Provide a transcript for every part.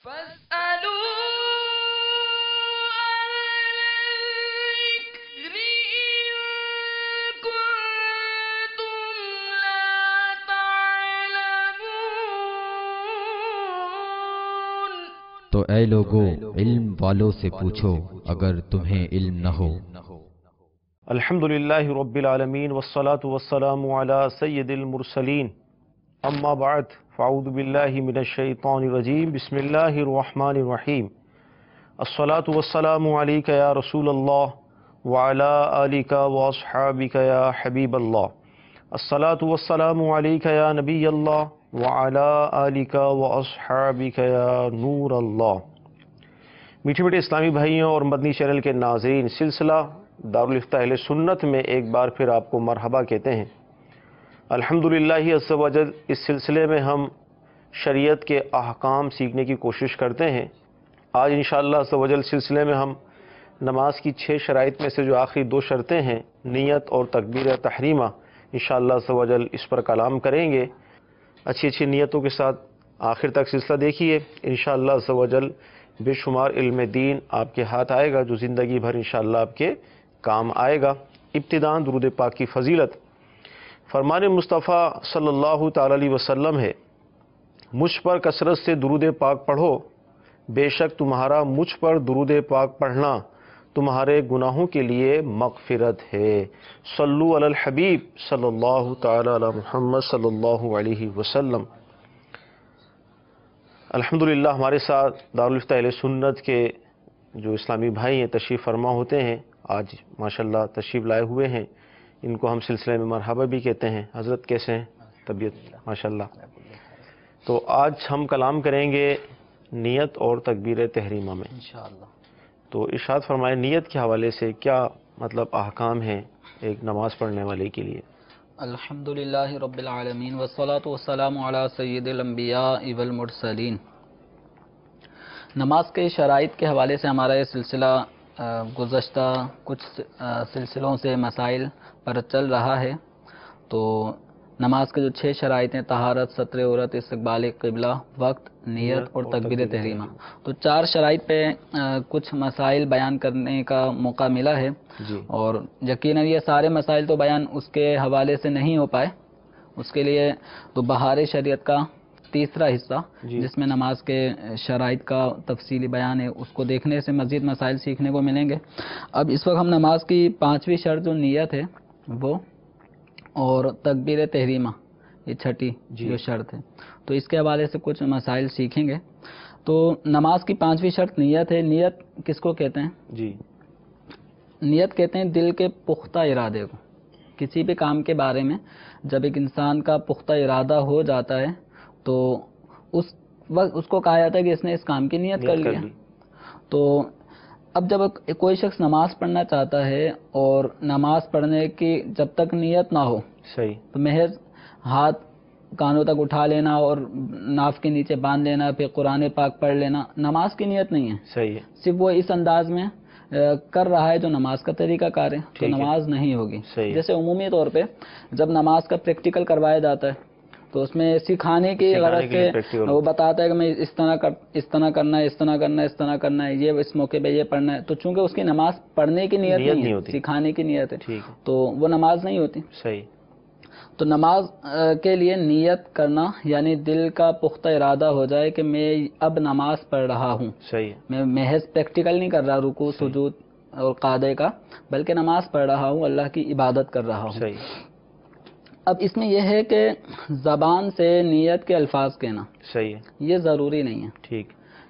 فاسألوا الذكر إن كنتم لا تعلمون۔ تو اے لوگو علم والوں سے پوچھو اگر تمہیں علم نہ ہو۔ الحمدللہ رب العالمین والصلاة والسلام علی سید المرسلین، اما بعد فاعوذ باللہ من الشیطان الرجیم، بسم اللہ الرحمن الرحیم۔ الصلاة والسلام علیک یا رسول اللہ وعلی آلک واصحابک یا حبیب اللہ۔ الصلاة والسلام علیک یا نبی اللہ وعلی آلک واصحابک یا نور اللہ۔ میٹھے میٹھے اسلامی بھائیوں اور مدنی چینل کے ناظرین، سلسلہ دارالفتہ اہل سنت میں ایک بار پھر آپ کو مرحبا کہتے ہیں۔ الحمدللہ عز و جل اس سلسلے میں ہم شریعت کے احکام سیکھنے کی کوشش کرتے ہیں۔ آج انشاءاللہ عز و جل سلسلے میں ہم نماز کی 6 شرائط میں سے جو آخری 2 شرطیں ہیں، نیت اور تکبیر تحریمہ، انشاءاللہ عز و جل اس پر کلام کریں گے۔ اچھی اچھی نیتوں کے ساتھ آخر تک سلسلہ دیکھیے، انشاءاللہ عز و جل بے شمار علم دین آپ کے ہاتھ آئے گا جو زندگی بھر انشاءاللہ آپ کے کام آئے گا۔ ابتداء درود پاک کی فضیلت۔ فرمان مصطفیٰ صلی اللہ تعالی علیہ وسلم ہے، مجھ پر کثرت سے درود پاک پڑھو، بے شک تمہارا مجھ پر درود پاک پڑھنا تمہارے گناہوں کے لیے مغفرت ہے۔ صلو علی الحبیب صلی اللہ تعالی علی محمد صلی اللہ علیہ وسلم۔ الحمدللہ ہمارے ساتھ دارالفتہ اہل سنت کے جو اسلامی بھائی ہیں تشریف فرما ہوتے ہیں، آج ماشاءاللہ تشریف لائے ہوئے ہیں، ان کو ہم سلسلے میں مرحبا بھی کہتے ہیں۔ حضرت کیسے ہیں؟ طبیعت ماشاءاللہ۔ تو آج ہم کلام کریں گے نیت اور تکبیر تحریمہ میں انشاءاللہ۔ تو ارشاد فرمائے نیت کے حوالے سے کیا مطلب احکام ہیں ایک نماز پڑھنے والے کے لیے؟ الحمدللہ رب العالمین والصلاة والسلام علی سید الانبیاء والمرسلین۔ نماز کے شرائط کے حوالے سے ہمارا یہ سلسلہ گزشتہ کچھ سلسلوں سے مسائل پر چل رہا ہے۔ تو نماز کے جو 6 شرائط ہیں، طہارت، ستر عورت، استقبال قبلہ، وقت، نیت اور تکبیر تحریمہ، تو 4 شرائط پہ کچھ مسائل بیان کرنے کا موقع ملا ہے جی۔ اور یقیناً یہ سارے مسائل تو بیان اس کے حوالے سے نہیں ہو پائے۔ اس کے لیے تو بہار شریعت کا تیسرا حصہ جی۔ جس میں نماز کے شرائط کا تفصیلی بیان ہے، اس کو دیکھنے سے مزید مسائل سیکھنے کو ملیں گے۔ اب اس وقت ہم نماز کی 5ویں شرط جو نیت ہے وہ، اور تکبیر تحریمہ یہ 6ٹھی جو شرط ہے، تو اس کے حوالے سے کچھ مسائل سیکھیں گے۔ تو نماز کی 5ویں شرط نیت ہے۔ نیت کس کو کہتے ہیں؟ جی، نیت کہتے ہیں دل کے پختہ ارادے کو۔ کسی بھی کام کے بارے میں جب ایک انسان کا پختہ ارادہ ہو جاتا ہے تو اس وقت اس کو کہا جاتا ہے کہ اس نے اس کام کی نیت کر لیا۔ تو اب جب کوئی شخص نماز پڑھنا چاہتا ہے اور نماز پڑھنے کی جب تک نیت نہ ہو، صحیح، تو محض ہاتھ کانوں تک اٹھا لینا اور ناف کے نیچے باندھ لینا، پھر قرآن پاک پڑھ لینا، نماز کی نیت نہیں ہے۔ صحیح ہے، صرف وہ اس انداز میں کر رہا ہے جو نماز کا طریقہ کار ہے، تو نماز نہیں ہوگی۔ صحیح۔ جیسے عمومی طور پہ جب نماز کا پریکٹیکل کروایا جاتا ہے تو اس میں سکھانے کی غرض سے وہ بتاتا ہے کہ میں اس طرح کرنا ہے، اس طرح کرنا ہے، اس طرح کرنا ہے، یہ اس موقع پہ یہ پڑھنا ہے، تو چونکہ اس کی نماز پڑھنے کی نیت نہیں ہے، سکھانے کی نیت ہے، تو وہ نماز نہیں ہوتی۔ صحیح۔ تو نماز کے لیے نیت کرنا یعنی دل کا پختہ ارادہ ہو جائے کہ میں اب نماز پڑھ رہا ہوں، صحیح، میں محض پریکٹیکل نہیں کر رہا رکوع سجود اور قعدے کا، بلکہ نماز پڑھ رہا ہوں، اللہ کی عبادت کر رہا ہوں۔ صحیح۔ اب اس میں یہ ہے کہ زبان سے نیت کے الفاظ کہنا صحیح ہے، یہ ضروری نہیں ہے، ٹھیک،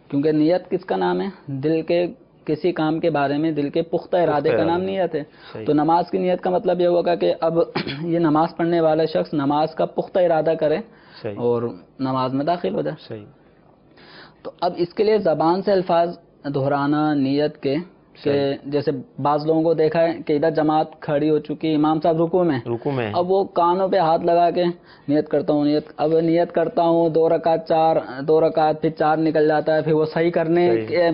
کیونکہ نیت کس کا نام ہے؟ دل کے کسی کام کے بارے میں دل کے پختہ ارادے کا نام نیت ہے۔ تو نماز کی نیت کا مطلب یہ ہوگا کہ اب یہ نماز پڑھنے والا شخص نماز کا پختہ ارادہ کرے اور نماز میں داخل ہو جائے۔ صحیح۔ تو اب اس کے لیے زبان سے الفاظ دہرانا نیت کے کہ جیسے بعض لوگوں کو دیکھا ہے کہ ادھر جماعت کھڑی ہو چکی، امام صاحب رکوع میں، اب وہ کانوں پہ ہاتھ لگا کے نیت کرتا ہوں، نیت کرتا ہوں 2 رکعت 2 رکعت، پھر 4 نکل جاتا ہے، پھر وہ صحیح کرنے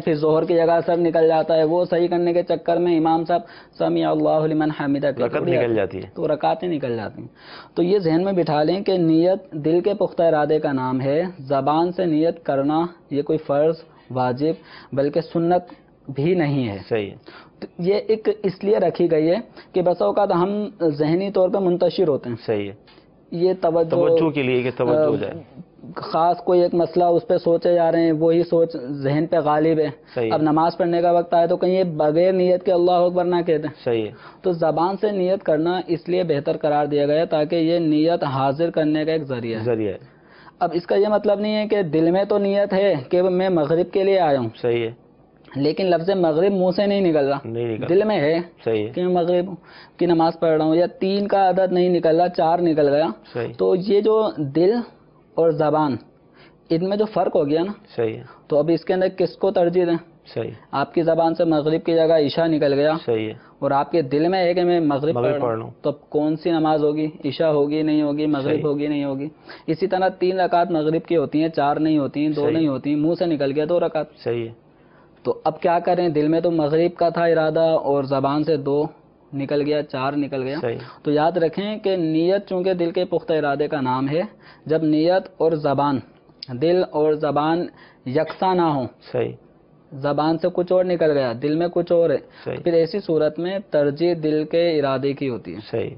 پھر ظہر کی جگہ سب نکل جاتا ہے، وہ صحیح کرنے کے چکر میں امام صاحب سمیع اللہ لمن حمیدہ نکل جاتی ہے، تو رکعتیں نکل جاتی ہیں۔ تو یہ ذہن میں بٹھا لیں کہ نیت دل کے پختہ ارادے کا نام ہے، زبان سے نیت کرنا یہ کوئی فرض واجب بلکہ سنت بھی نہیں ہے۔ صحیح تو یہ ایک اس لیے رکھی گئی ہے کہ بس اوقات ہم ذہنی طور پہ منتشر ہوتے ہیں، صحیح ہے، یہ توجہ کے لیے کہ توجہ ہو جائے، خاص کوئی ایک مسئلہ اس پہ سوچے جا رہے ہیں، وہی سوچ ذہن پہ غالب ہے، اب نماز پڑھنے کا وقت آئے تو کہیں یہ بغیر نیت کے اللہ اکبر نہ کہتے ہیں۔ صحیح ہے، تو زبان سے نیت کرنا اس لیے بہتر قرار دیا گیا تاکہ یہ نیت حاضر کرنے کا ایک ذریعہ ہے۔ اب اس کا یہ مطلب نہیں ہے کہ دل میں تو نیت ہے کہ میں مغرب کے لیے آیا ہوں، صحیح ہے، لیکن لفظ مغرب منہ سے نہیں نکل رہا، دل میں ہے کہ میں مغرب کی نماز پڑھ رہا ہوں، یا 3 کا عدد نہیں نکل رہا، 4 نکل گیا، تو یہ جو دل اور زبان ان میں جو فرق ہو گیا نا، صحیح ہے، تو اب اس کے اندر کس کو ترجیح دیں؟ صحیح، آپ کی زبان سے مغرب کی جگہ عشاء نکل گیا، صحیح ہے، اور آپ کے دل میں ہے کہ میں مغرب پڑھ رہا ہوں، تو اب کون سی نماز ہوگی؟ عشاء ہوگی نہیں ہوگی، مغرب ہوگی نہیں ہوگی؟ اسی طرح 3 رکعت مغرب کی ہوتی ہیں، 4 نہیں ہوتی، 2 نہیں ہوتی، منہ سے نکل گیا 2 رکعت، صحیح ہے، تو اب کیا کریں؟ دل میں تو مغرب کا تھا ارادہ اور زبان سے 2 نکل گیا، 4 نکل گیا، تو یاد رکھیں کہ نیت چونکہ دل کے پختہ ارادے کا نام ہے، جب نیت اور زبان، دل اور زبان یکساں نہ ہو، صحیح، زبان سے کچھ اور نکل گیا، دل میں کچھ اور ہے، پھر ایسی صورت میں ترجیح دل کے ارادے کی ہوتی ہے۔ صحیح،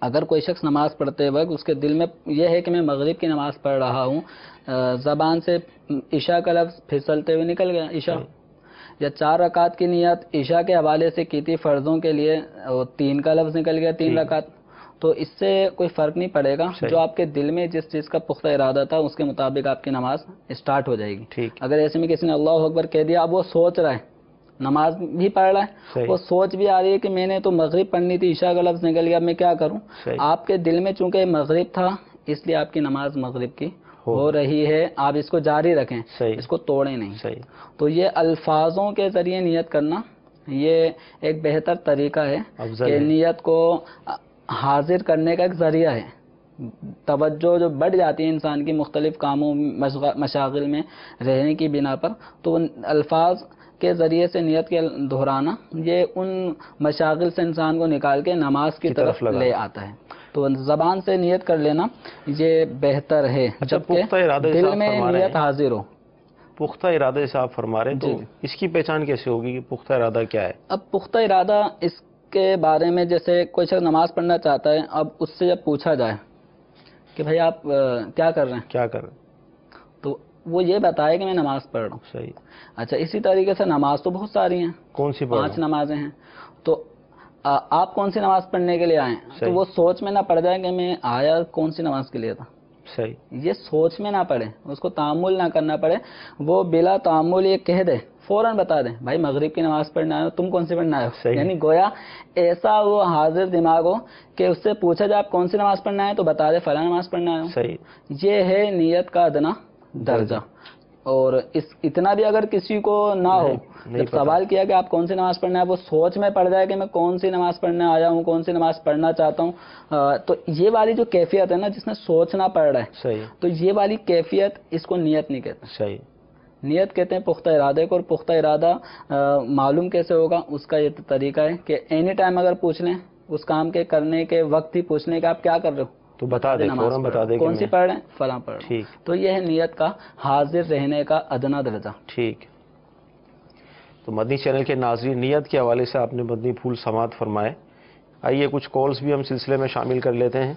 اگر کوئی شخص نماز پڑھتے وقت اس کے دل میں یہ ہے کہ میں مغرب کی نماز پڑھ رہا ہوں، زبان سے عشاء کا لفظ پھسلتے ہوئے نکل گیا عشاء، یا 4 رکعت کی نیت عشاء کے حوالے سے کی تھی فرضوں کے لیے، 3 کا لفظ نکل گیا 3 رکعت، تو اس سے کوئی فرق نہیں پڑے گا، جو آپ کے دل میں جس چیز کا پختہ ارادہ تھا اس کے مطابق آپ کی نماز اسٹارٹ ہو جائے گی۔ اگر ایسے میں کسی نے اللہ اکبر کہہ دیا، اب وہ سوچ رہا ہے، نماز بھی پڑھ رہا ہے، وہ سوچ بھی آ رہی ہے کہ میں نے تو مغرب پڑھنی تھی، عشاء کا لفظ نکل گیا، اب میں کیا کروں؟ آپ کے دل میں چونکہ مغرب تھا اس لیے آپ کی نماز مغرب کی ہو رہی ہے، آپ اس کو جاری رکھیں، اس کو توڑیں نہیں۔ تو یہ الفاظوں کے ذریعے نیت کرنا یہ ایک بہتر طریقہ ہے کہ نیت کو حاضر کرنے کا ایک ذریعہ ہے۔ توجہ جو بڑھ جاتی ہے انسان کی مختلف کاموں مشاغل میں رہنے کی بنا پر، تو الفاظ کے ذریعے سے نیت کے دہرانا یہ ان مشاغل سے انسان کو نکال کے نماز کی طرف لے آتا ہے، تو زبان سے نیت کر لینا یہ بہتر ہے، جبکہ دل میں نیت حاضر ہو۔ پختہ ارادے سے آپ فرما رہے ہیں، تو اس کی پہچان کیسے ہوگی کہ پختہ ارادہ کیا ہے؟ اب پختہ ارادہ اس کے بارے میں جیسے کوئی شخص نماز پڑھنا چاہتا ہے، اب اس سے جب پوچھا جائے کہ بھائی آپ کیا کر رہے ہیں، تو وہ یہ بتائے کہ میں نماز پڑھ رہا ہوں۔ صحیح، اچھا، اسی طریقے سے نماز تو بہت ساری ہیں، کون سی 5 نمازیں ہیں، تو آپ کون سی نماز پڑھنے کے لیے آئے ہیں؟ تو وہ سوچ میں نہ پڑ جائے کہ میں آیا کون سی نماز کے لیے تھا، صحیح، یہ سوچ میں نہ پڑے، اس کو تأمل نہ کرنا پڑے، وہ بلا تأمل یہ کہہ دے، فوراً بتا دیں بھائی مغرب کی نماز پڑھنا آئے ہو، تم کون سی پڑھنا آئے ہو، یعنی گویا ایسا وہ حاضر دماغ ہو کہ اس سے پوچھا جائے آپ کون سی نماز پڑھنا ہے تو بتا دے فلاں نماز پڑھنا آئے ہو۔ صحیح، یہ ہے نیت کا ادنا درجہ۔ اور اتنا بھی اگر کسی کو نہ ہو، جب سوال کیا کہ آپ کون سی نماز پڑھنا ہے، وہ سوچ میں پڑ جائے کہ میں کون سی نماز پڑھنے آیا ہوں، کون سی نماز پڑھنا چاہتا ہوں، تو یہ والی جو کیفیت ہے نا جس میں سوچنا پڑ رہا ہے، صحیح، تو یہ والی کیفیت اس کو نیت نہیں کہتے، صحیح، نیت کہتے ہیں پختہ ارادے کو۔ اور پختہ ارادہ معلوم کیسے ہوگا؟ اس کا یہ طریقہ ہے کہ اینی ٹائم اگر پوچھ لیں، اس کام کے کرنے کے وقت ہی پوچھ لیں کہ آپ کیا کر رہے ہو، تو بتا دیں، فوراً بتا دیں کون سی پڑھ رہے ہیں، فلاں پڑھ رہے ہیں۔ تو یہ ہے نیت کا حاضر رہنے کا ادنا درجہ۔ ٹھیک، تو مدنی چینل کے ناظرین، نیت کے حوالے سے آپ نے مدنی پھول سماعت فرمائے۔ آئیے کچھ کالز بھی ہم سلسلے میں شامل کر لیتے ہیں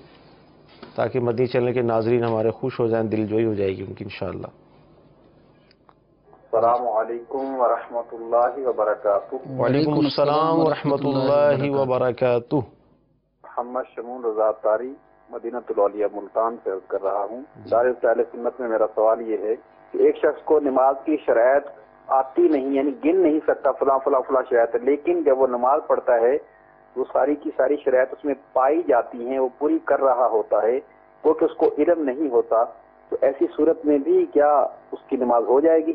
تاکہ مدنی چینل کے ناظرین ہمارے خوش ہو جائیں، دل جوئی ہو جائے گی ان کی انشاءاللہ۔ السلام علیکم ورحمۃ اللہ وبرکاتہ۔ وعلیکم السلام ورحمۃ اللہ وبرکاتہ۔ محمد شمون رضا تاری مدینۃ العالیہ ملتان سے عرض کر رہا ہوں۔ دار اہل سنت میں میرا سوال یہ ہے کہ ایک شخص کو نماز کی شرائط آتی نہیں، یعنی گن نہیں سکتا فلاں فلاں فلاں شرائط ہے، لیکن جب وہ نماز پڑھتا ہے وہ ساری کی ساری شرائط اس میں پائی جاتی ہیں، وہ پوری کر رہا ہوتا ہے، وہ کہ اس کو علم نہیں ہوتا، تو ایسی صورت میں بھی کیا اس کی نماز ہو جائے گی؟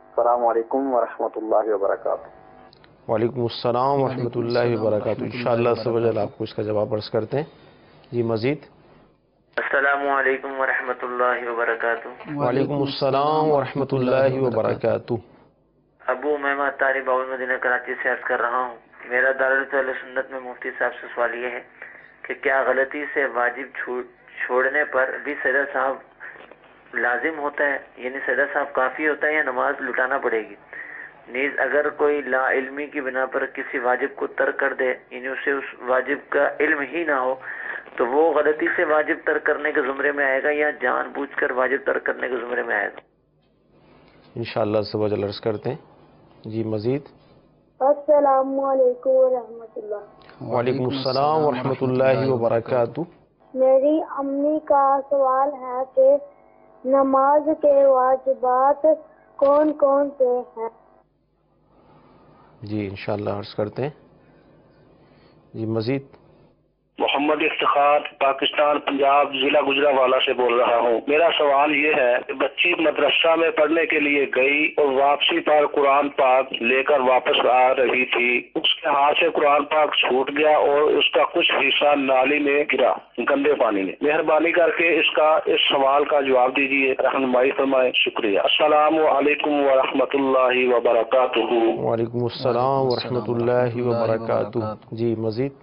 السلام علیکم ورحمۃ اللہ وبرکاتہ۔ وعلیکم السلام ورحمۃ اللہ وبرکاتہ. انشاءاللہ سب آپ کو اس کا جواب عرض کرتے ہیں. جی مزید. السلام علیکم ورحمۃ اللہ وبرکاتہ. وعلیکم السلام ورحمۃ اللہ وبرکاتہ. ابو محمد طاری باول مدینہ کراچی سے عرض کر رہا ہوں. میرا دارالعلوم سنت میں مفتی صاحب سے سوال یہ ہے کہ کیا غلطی سے واجب چھوڑنے پر بھی سجدہ صاحب لازم ہوتا ہے، یعنی سجدہ صاحب کافی ہوتا ہے یا نماز لٹانا پڑے گی؟ نیز اگر کوئی لا علمی کی بنا پر کسی واجب کو ترک کر دے، یعنی اسے اس واجب کا علم ہی نہ ہو، تو وہ غلطی سے واجب ترک کرنے کے زمرے میں آئے گا یا جان بوجھ کر واجب ترک کرنے کے زمرے میں آئے گا؟ انشاءاللہ سب عرض کرتے ہیں. جی مزید. السلام علیکم ورحمۃ اللہ. وعلیکم السلام ورحمۃ اللہ وبرکاتہ. میری امی کا سوال ہے کہ نماز کے واجبات کون کون سے ہیں؟ جی انشاءاللہ عرض کرتے ہیں. جی مزید. محمد افتخار پاکستان پنجاب ضلع گجرانوالہ سے بول رہا ہوں. میرا سوال یہ ہے کہ بچی مدرسہ میں پڑھنے کے لیے گئی اور واپسی پر قرآن پاک لے کر واپس آ رہی تھی. اس کے ہاتھ سے قرآن پاک چھوٹ گیا اور اس کا کچھ حصہ نالی میں گرا گندے پانی میں. مہربانی کر کے اس سوال کا جواب دیجیے، رہنمائی فرمائیں. شکریہ. السلام علیکم ورحمۃ اللہ وبرکاتہ. وعلیکم السلام ورحمۃ اللہ وبرکاتہ. جی مزید.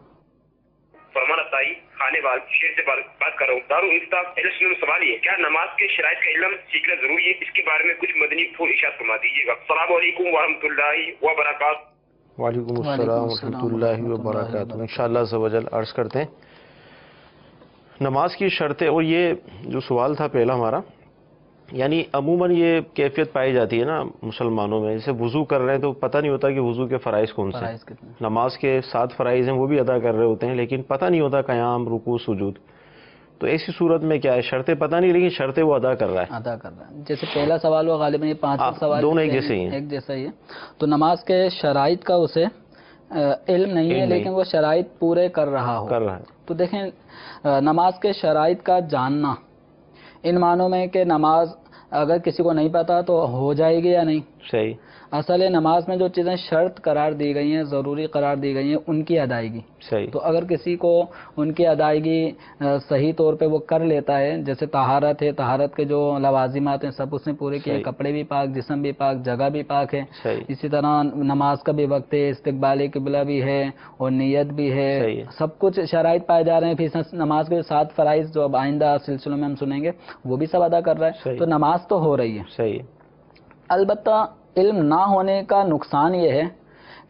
فرمان افطاری خانے وال شیر سے بات کر رہا ہوں. دارالفتہ میں سوال یہ ہے کیا نماز کے شرائط کا علم سیکھنا ضروری ہے؟ اس کے بارے میں کچھ مدنی پھول ارشاد فرما دیجیے گا. السلام علیکم ورحمۃ اللہ وبرکاتہ. وعلیکم السلام ورحمۃ اللہ وبرکاتہ. انشاءاللہ سب عرض کرتے ہیں. نماز کی شرطیں، اور یہ جو سوال تھا پہلا ہمارا، یعنی عموماً یہ کیفیت پائی جاتی ہے نا مسلمانوں میں، جیسے وضو کر رہے ہیں تو پتہ نہیں ہوتا کہ وضو کے فرائض کون سے ہیں. نماز کے 7 فرائض ہیں وہ بھی ادا کر رہے ہوتے ہیں لیکن پتہ نہیں ہوتا قیام، رکوع، سجود. تو ایسی صورت میں کیا ہے، شرطیں پتہ نہیں لیکن شرطیں وہ ادا کر رہا ہے. جیسے پہلا سوال ہوا غالباً یہ 5 سوال دونوں ایک جیسے ہی ہیں. ایک جیسا ہی ہے. تو نماز کے شرائط کا اسے علم نہیں ہے لیکن وہ شرائط پورے کر رہا ہے. تو دیکھیں نماز کے شرائط کا جاننا ان معنوں میں کہ نماز اگر کسی کو نہیں پتا تو ہو جائے گی یا نہیں. صحیح. اصل نماز میں جو چیزیں شرط قرار دی گئی ہیں، ضروری قرار دی گئی ہیں، ان کی ادائیگی. صحیح. تو اگر کسی کو ان کی ادائیگی صحیح طور پہ وہ کر لیتا ہے، جیسے طہارت ہے، طہارت کے جو لوازمات ہیں سب اس نے پورے کیے، کپڑے بھی پاک، جسم بھی پاک، جگہ بھی پاک ہے. اسی طرح نماز کا بھی وقت ہے، استقبال قبلہ بھی ہے اور نیت بھی ہے. سب کچھ شرائط پائے جا رہے ہیں. پھر نماز کے 7 فرائض جو اب آئندہ سلسلوں میں ہم سنیں گے وہ بھی سب ادا کر رہا ہے. تو نماز تو ہو رہی ہے. صحیح. البتہ علم نہ ہونے کا نقصان یہ ہے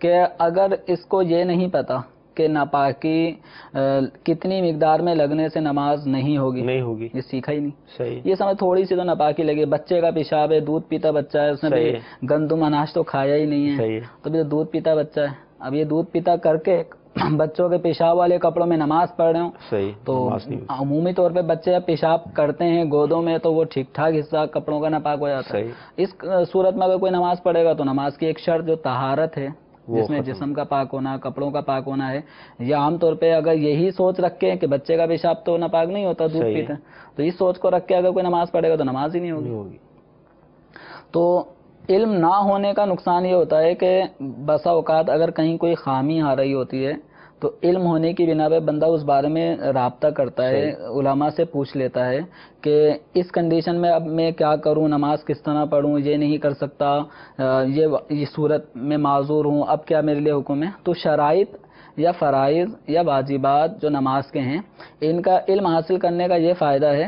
کہ اگر اس کو یہ نہیں پتا کہ ناپاکی کتنی مقدار میں لگنے سے نماز نہیں ہوگی، یہ سیکھا ہی نہیں. صحیح. یہ سمجھ تھوڑی سی تو ناپاکی لگے. بچے کا پیشاب ہے، دودھ پیتا بچہ ہے، اس نے بھی گندم اناج تو کھایا ہی نہیں ہے، تو بھی دودھ پیتا بچہ ہے. اب یہ دودھ پیتا کر کے بچوں کے پیشاب والے کپڑوں میں نماز پڑھ رہے ہوں تو عمومی طور پہ بچے پیشاب کرتے ہیں گودوں میں تو وہ ٹھیک ٹھاک حصہ کپڑوں کا ناپاک ہو جاتا ہے. اس صورت میں اگر کوئی نماز پڑھے گا تو نماز کی ایک شرط جو طہارت ہے، جس میں جسم کا پاک ہونا، کپڑوں کا پاک ہونا ہے، یا عام طور پہ اگر یہی سوچ رکھ کے کہ بچے کا پیشاب تو ناپاک نہیں ہوتا، دودھ پیتے ہیں، تو اس سوچ کو رکھ کے اگر کوئی نماز پڑھے گا تو نماز ہی نہیں ہوگی. تو علم نہ ہونے کا نقصان یہ ہوتا ہے کہ بسا اوقات اگر کہیں کوئی خامی آ رہی ہوتی ہے تو علم ہونے کی بنا پہ بندہ اس بارے میں رابطہ کرتا ہے، علماء سے پوچھ لیتا ہے کہ اس کنڈیشن میں اب میں کیا کروں، نماز کس طرح پڑھوں، یہ نہیں کر سکتا، یہ صورت میں معذور ہوں، اب کیا میرے لیے حکم ہے. تو شرائط یا فرائض یا واجبات جو نماز کے ہیں ان کا علم حاصل کرنے کا یہ فائدہ ہے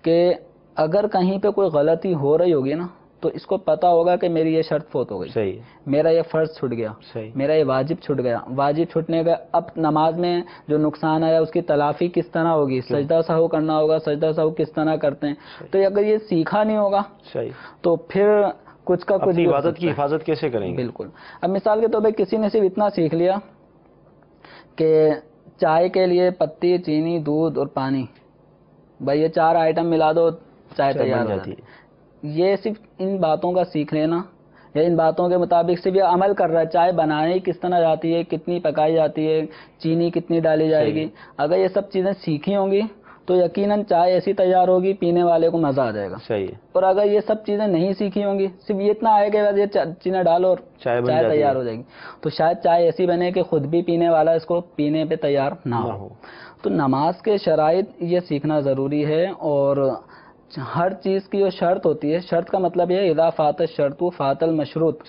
کہ اگر کہیں پہ کوئی غلطی ہو رہی ہوگی نا تو اس کو پتا ہوگا کہ میری یہ شرط فوت ہو گئی، میرا یہ فرض چھٹ گیا، میرا یہ واجب چھٹ گیا. واجب چھٹنے کا اب نماز میں جو نقصان آیا اس کی تلافی کس طرح ہوگی، سجدہ سہو کرنا ہوگا، سجدہ سہو کس طرح کرتے ہیں. تو اگر یہ سیکھا نہیں ہوگا تو پھر کچھ کا کچھ عبادت کی حفاظت کیسے کریں گے. بالکل. اب مثال کے طور پہ کسی نے صرف اتنا سیکھ لیا کہ چائے کے لیے پتی، چینی، دودھ اور پانی، بھائی یہ 4 آئٹم ملا دو چائے تیار ہو جاتی ہے. یہ صرف ان باتوں کا سیکھ لینا یا ان باتوں کے مطابق صرف یہ عمل کر رہا ہے، چائے بنائی کس طرح جاتی ہے، کتنی پکائی جاتی ہے، چینی کتنی ڈالی جائے گی، اگر یہ سب چیزیں سیکھی ہوں گی تو یقیناً چائے ایسی تیار ہوگی پینے والے کو مزہ آ جائے گا. صحیح ہے. اور اگر یہ سب چیزیں نہیں سیکھی ہوں گی، صرف یہ اتنا آئے گا یہ چینی ڈالو اور چائے تیار ہو جائے گی، تو شاید چائے ایسی بنے کہ خود بھی پینے والا اس کو پینے پہ تیار نہ ہو. تو نماز کے شرائط یہ سیکھنا ضروری ہے. اور ہر چیز کی جو شرط ہوتی ہے، شرط کا مطلب یہ ہے اذا فات الشرط فات المشروط،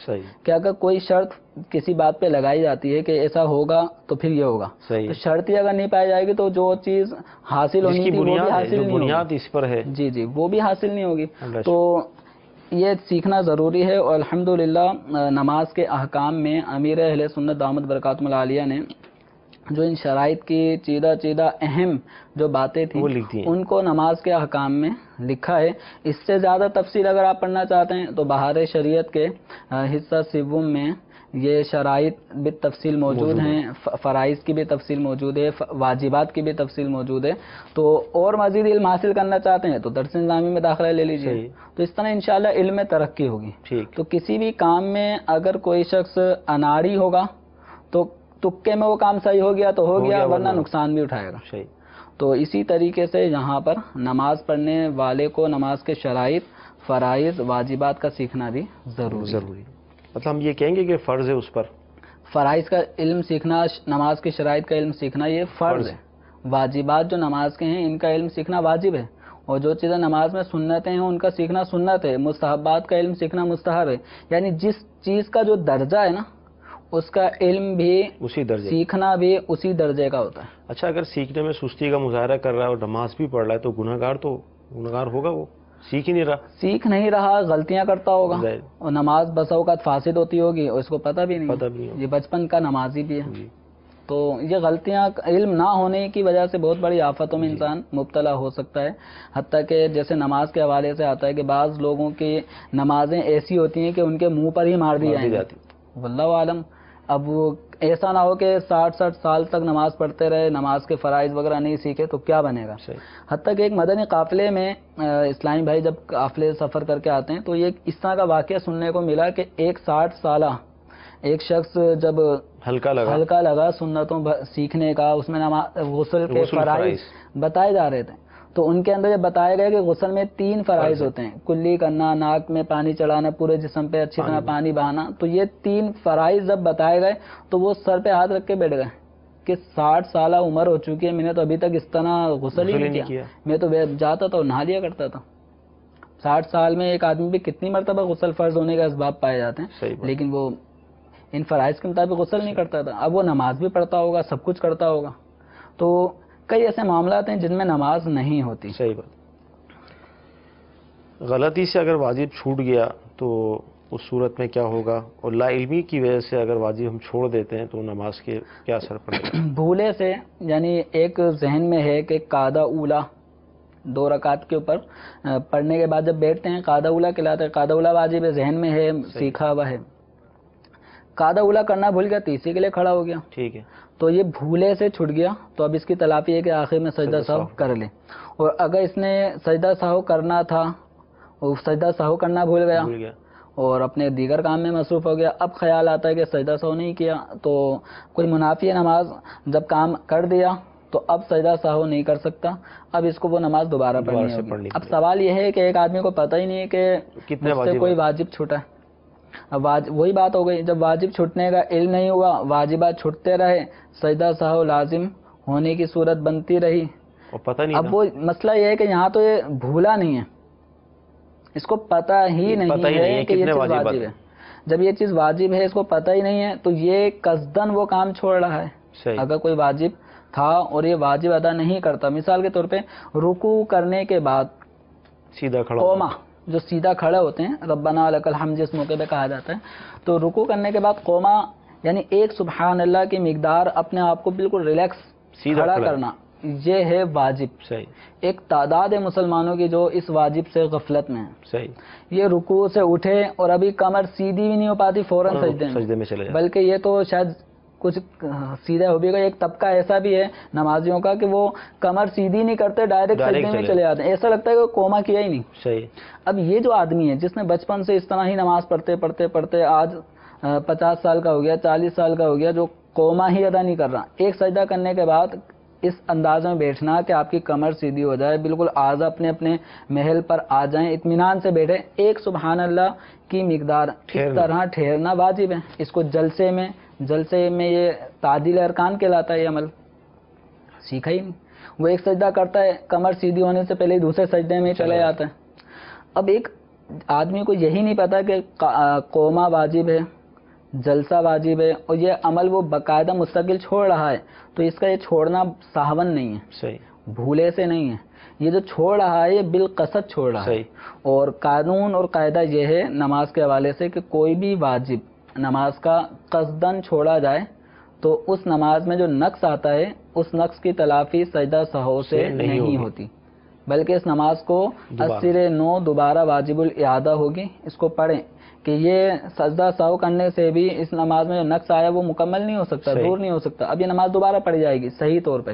کہ اگر کوئی شرط کسی بات پہ لگائی جاتی ہے کہ ایسا ہوگا تو پھر یہ ہوگا، تو شرط ہی اگر نہیں پائی جائے گی تو جو چیز حاصل ہونی تھی وہ بھی حاصل نہیں ہوگی. بنیاد اس پر ہے جی وہ بھی حاصل نہیں ہوگی. تو یہ سیکھنا ضروری ہے. اور الحمدللہ نماز کے احکام میں امیر اہل سنت دامت برکاتہم العالیہ نے جو ان شرائط کی چیدہ اہم جو باتیں تھیں ان کو نماز کے احکام میں لکھا ہے. اس سے زیادہ تفصیل اگر آپ پڑھنا چاہتے ہیں تو بہار شریعت کے حصہ سوم میں یہ شرائط بھی تفصیل موجود ہیں، فرائض کی بھی تفصیل موجود ہے، واجبات کی بھی تفصیل موجود ہے. تو اور مزید علم حاصل کرنا چاہتے ہیں تو درس نظامی میں داخلہ لے لیجیے. تو اس طرح انشاءاللہ علم میں ترقی ہوگی. تو کسی بھی کام میں اگر کوئی شخص اناڑی ہوگا تو تکے میں وہ کام صحیح ہو گیا تو ہو گیا، ورنہ نقصان بھی اٹھائے گا. تو اسی طریقے سے یہاں پر نماز پڑھنے والے کو نماز کے شرائط، فرائض، واجبات کا سیکھنا بھی ضروری. مطلب ہم یہ کہیں گے کہ فرض ہے اس پر فرائض کا علم سیکھنا، نماز کی شرائط کا علم سیکھنا یہ فرض ہے. واجبات جو نماز کے ہیں ان کا علم سیکھنا واجب ہے. اور جو چیزیں نماز میں سنتیں ہیں ان کا سیکھنا سنت ہے. مستحبات کا علم سیکھنا مستحب ہے. یعنی جس چیز کا جو درجہ ہے نا اس کا علم بھی اسی درجے، سیکھنا بھی اسی درجے کا ہوتا ہے. اچھا اگر سیکھنے میں سستی کا مظاہرہ کر رہا ہے اور نماز بھی پڑھ رہا ہے تو گناہگار ہوگا، وہ سیکھ ہی نہیں رہا، غلطیاں کرتا ہوگا اور نماز بسا اوقات فاسد ہوتی ہوگی اور اس کو پتہ بھی نہیں. یہ بچپن کا نمازی بھی ہے. تو یہ غلطیاں علم نہ ہونے کی وجہ سے بہت بڑی آفتوں میں انسان مبتلا ہو سکتا ہے. حتیٰ کہ جیسے نماز کے حوالے سے آتا ہے کہ بعض لوگوں کی نمازیں ایسی ہوتی ہیں کہ ان کے منہ پر ہی مار دی جاتی. واللہ عالم. اب وہ ایسا نہ ہو کہ 60 سال تک نماز پڑھتے رہے، نماز کے فرائض وغیرہ نہیں سیکھے تو کیا بنے گا. حتیٰ کہ ایک مدنی قافلے میں اسلامی بھائی جب قافلے سفر کر کے آتے ہیں تو یہ اس طرح کا واقعہ سننے کو ملا کہ ایک 60 سالہ ایک شخص جب ہلکا لگا سنتوں سیکھنے کا، اس میں غسل کے فرائض بتائے جا رہے تھے تو ان کے اندر یہ بتایا گیا کہ غسل میں 3 فرائض ہوتے ہیں، کلی کرنا، ناک میں پانی چڑھانا، پورے جسم پہ اچھی طرح پانی بہانا. تو یہ 3 فرائض جب بتائے گئے تو وہ سر پہ ہاتھ رکھ کے بیٹھ گئے کہ 60 سالہ عمر ہو چکی ہے، میں نے تو ابھی تک اس طرح غسل ہی نہیں کیا. میں تو جاتا تھا اور نہا لیا کرتا تھا. 60 سال میں ایک آدمی بھی کتنی مرتبہ غسل فرض ہونے کے اسباب پائے جاتے ہیں، لیکن وہ ان فرائض کے مطابق غسل نہیں کرتا تھا. اب وہ نماز بھی پڑھتا ہوگا، سب کچھ کرتا ہوگا. تو کئی ایسے معاملات ہیں جن میں نماز نہیں ہوتی. صحیح بات. غلطی سے اگر واجب چھوٹ گیا تو اس صورت میں کیا ہوگا، اور لا علمی کی وجہ سے اگر واجب ہم چھوڑ دیتے ہیں تو نماز کے کیا اثر پڑے گا؟ بھولے سے، یعنی ایک ذہن میں ہے کہ قاعدہ اولا 2 رکعت کے اوپر پڑھنے کے بعد جب بیٹھتے ہیں قاعدہ اولا کہلاتا ہے. قاعدہ اولا واجب ہے، ذہن میں ہے، سیکھا ہوا ہے. قاعدہ اولا کرنا بھول گیا، تیسری کے لیے کھڑا ہو گیا. ٹھیک ہے. تو یہ بھولے سے چھٹ گیا تو اب اس کی تلافی ہے کہ آخر میں سجدہ سہو کر لے. اور اگر اس نے سجدہ سہو کرنا تھا اور سجدہ سہو کرنا بھول گیا اور اپنے دیگر کام میں مصروف ہو گیا، اب خیال آتا ہے کہ سجدہ سہو نہیں کیا تو کوئی منافی نماز جب کام کر دیا تو اب سجدہ سہو نہیں کر سکتا، اب اس کو وہ نماز دوبارہ پڑھنی ہوگی. اب سوال یہ ہے کہ ایک آدمی کو پتہ ہی نہیں ہے کہ مجھ سے کوئی واجب چھوٹا ہے. اب وہی بات ہو گئی، جب واجب چھٹنے کا علم نہیں ہوا، واجبات چھٹتے رہے، سجدہ سہو لازم ہونے کی صورت بنتی رہی. اب وہ مسئلہ یہ ہے کہ یہاں تو یہ بھولا نہیں ہے، اس کو پتہ ہی نہیں ہے کہ یہ چیز واجب ہے. جب یہ چیز واجب ہے اس کو پتہ ہی نہیں ہے تو یہ قصدن وہ کام چھوڑ رہا ہے. اگر کوئی واجب تھا اور یہ واجب ادا نہیں کرتا، مثال کے طور پہ رکوع کرنے کے بعد سیدھا کھڑا قوما جو سیدھا کھڑے ہوتے ہیں، ربنا لک الحمد جس موقع پہ کہا جاتا ہے، تو رکوع کرنے کے بعد قوما یعنی ایک سبحان اللہ کی مقدار اپنے آپ کو بالکل ریلیکس کھڑا کرنا، یہ ہے واجب. ایک تعداد ہے مسلمانوں کی جو اس واجب سے غفلت میں ہے. یہ رکوع سے اٹھے اور ابھی کمر سیدھی بھی نہیں ہو پاتی، فوراً سجدے میں چلے، بلکہ یہ تو شاید کچھ سیدھا ہو بھی گا. ایک طبقہ ایسا بھی ہے نمازیوں کا کہ وہ کمر سیدھی نہیں کرتے، ڈائریکٹ سجدے میں چلے جاتے ہیں، ایسا لگتا ہے کہ قوما کیا ہی نہیں. اب یہ جو آدمی ہے جس نے بچپن سے اس طرح ہی نماز پڑھتے آج 50 سال کا ہو گیا، 40 سال کا ہو گیا، جو قوما ہی ادا نہیں کر رہا، ایک سجدہ کرنے کے بعد اس انداز میں بیٹھنا کہ آپ کی کمر سیدھی ہو جائے، بالکل اعضاء اپنے اپنے محل پر آ جائیں، اطمینان سے بیٹھے، ایک سبحان اللہ کی مقدار اس طرح ٹھہرنا واجب ہے۔ اس کو جلسے میں یہ تعدیل ارکان کہلاتا ہے، یہ عمل سیکھا ہی نہیں۔ وہ ایک سجدہ کرتا ہے، کمر سیدھی ہونے سے پہلے ہی دوسرے سجدے میں چلا جاتا ہے۔ اب ایک آدمی کو یہی نہیں پتا کہ قوما واجب ہے، جلسہ واجب ہے، اور یہ عمل وہ باقاعدہ مستقل چھوڑ رہا ہے، تو اس کا یہ چھوڑنا سہون نہیں ہے، صحیح، بھولے سے نہیں ہے، یہ جو چھوڑ رہا ہے یہ بالقصد چھوڑ رہا ہے۔ اور قانون اور قاعدہ یہ ہے نماز کے حوالے سے کہ کوئی بھی واجب نماز کا قصدن چھوڑا جائے تو اس نماز میں جو نقص آتا ہے اس نقص کی تلافی سجدہ سہو سے نہیں ہوتی، بلکہ اس نماز کو اثر نو دوبارہ واجب الاعادہ ہوگی۔ اس کو پڑھیں کہ یہ سجدہ سہو کرنے سے بھی اس نماز میں جو نقص آیا وہ مکمل نہیں ہو سکتا، دور نہیں ہو سکتا۔ اب یہ نماز دوبارہ پڑھی جائے گی صحیح طور پہ۔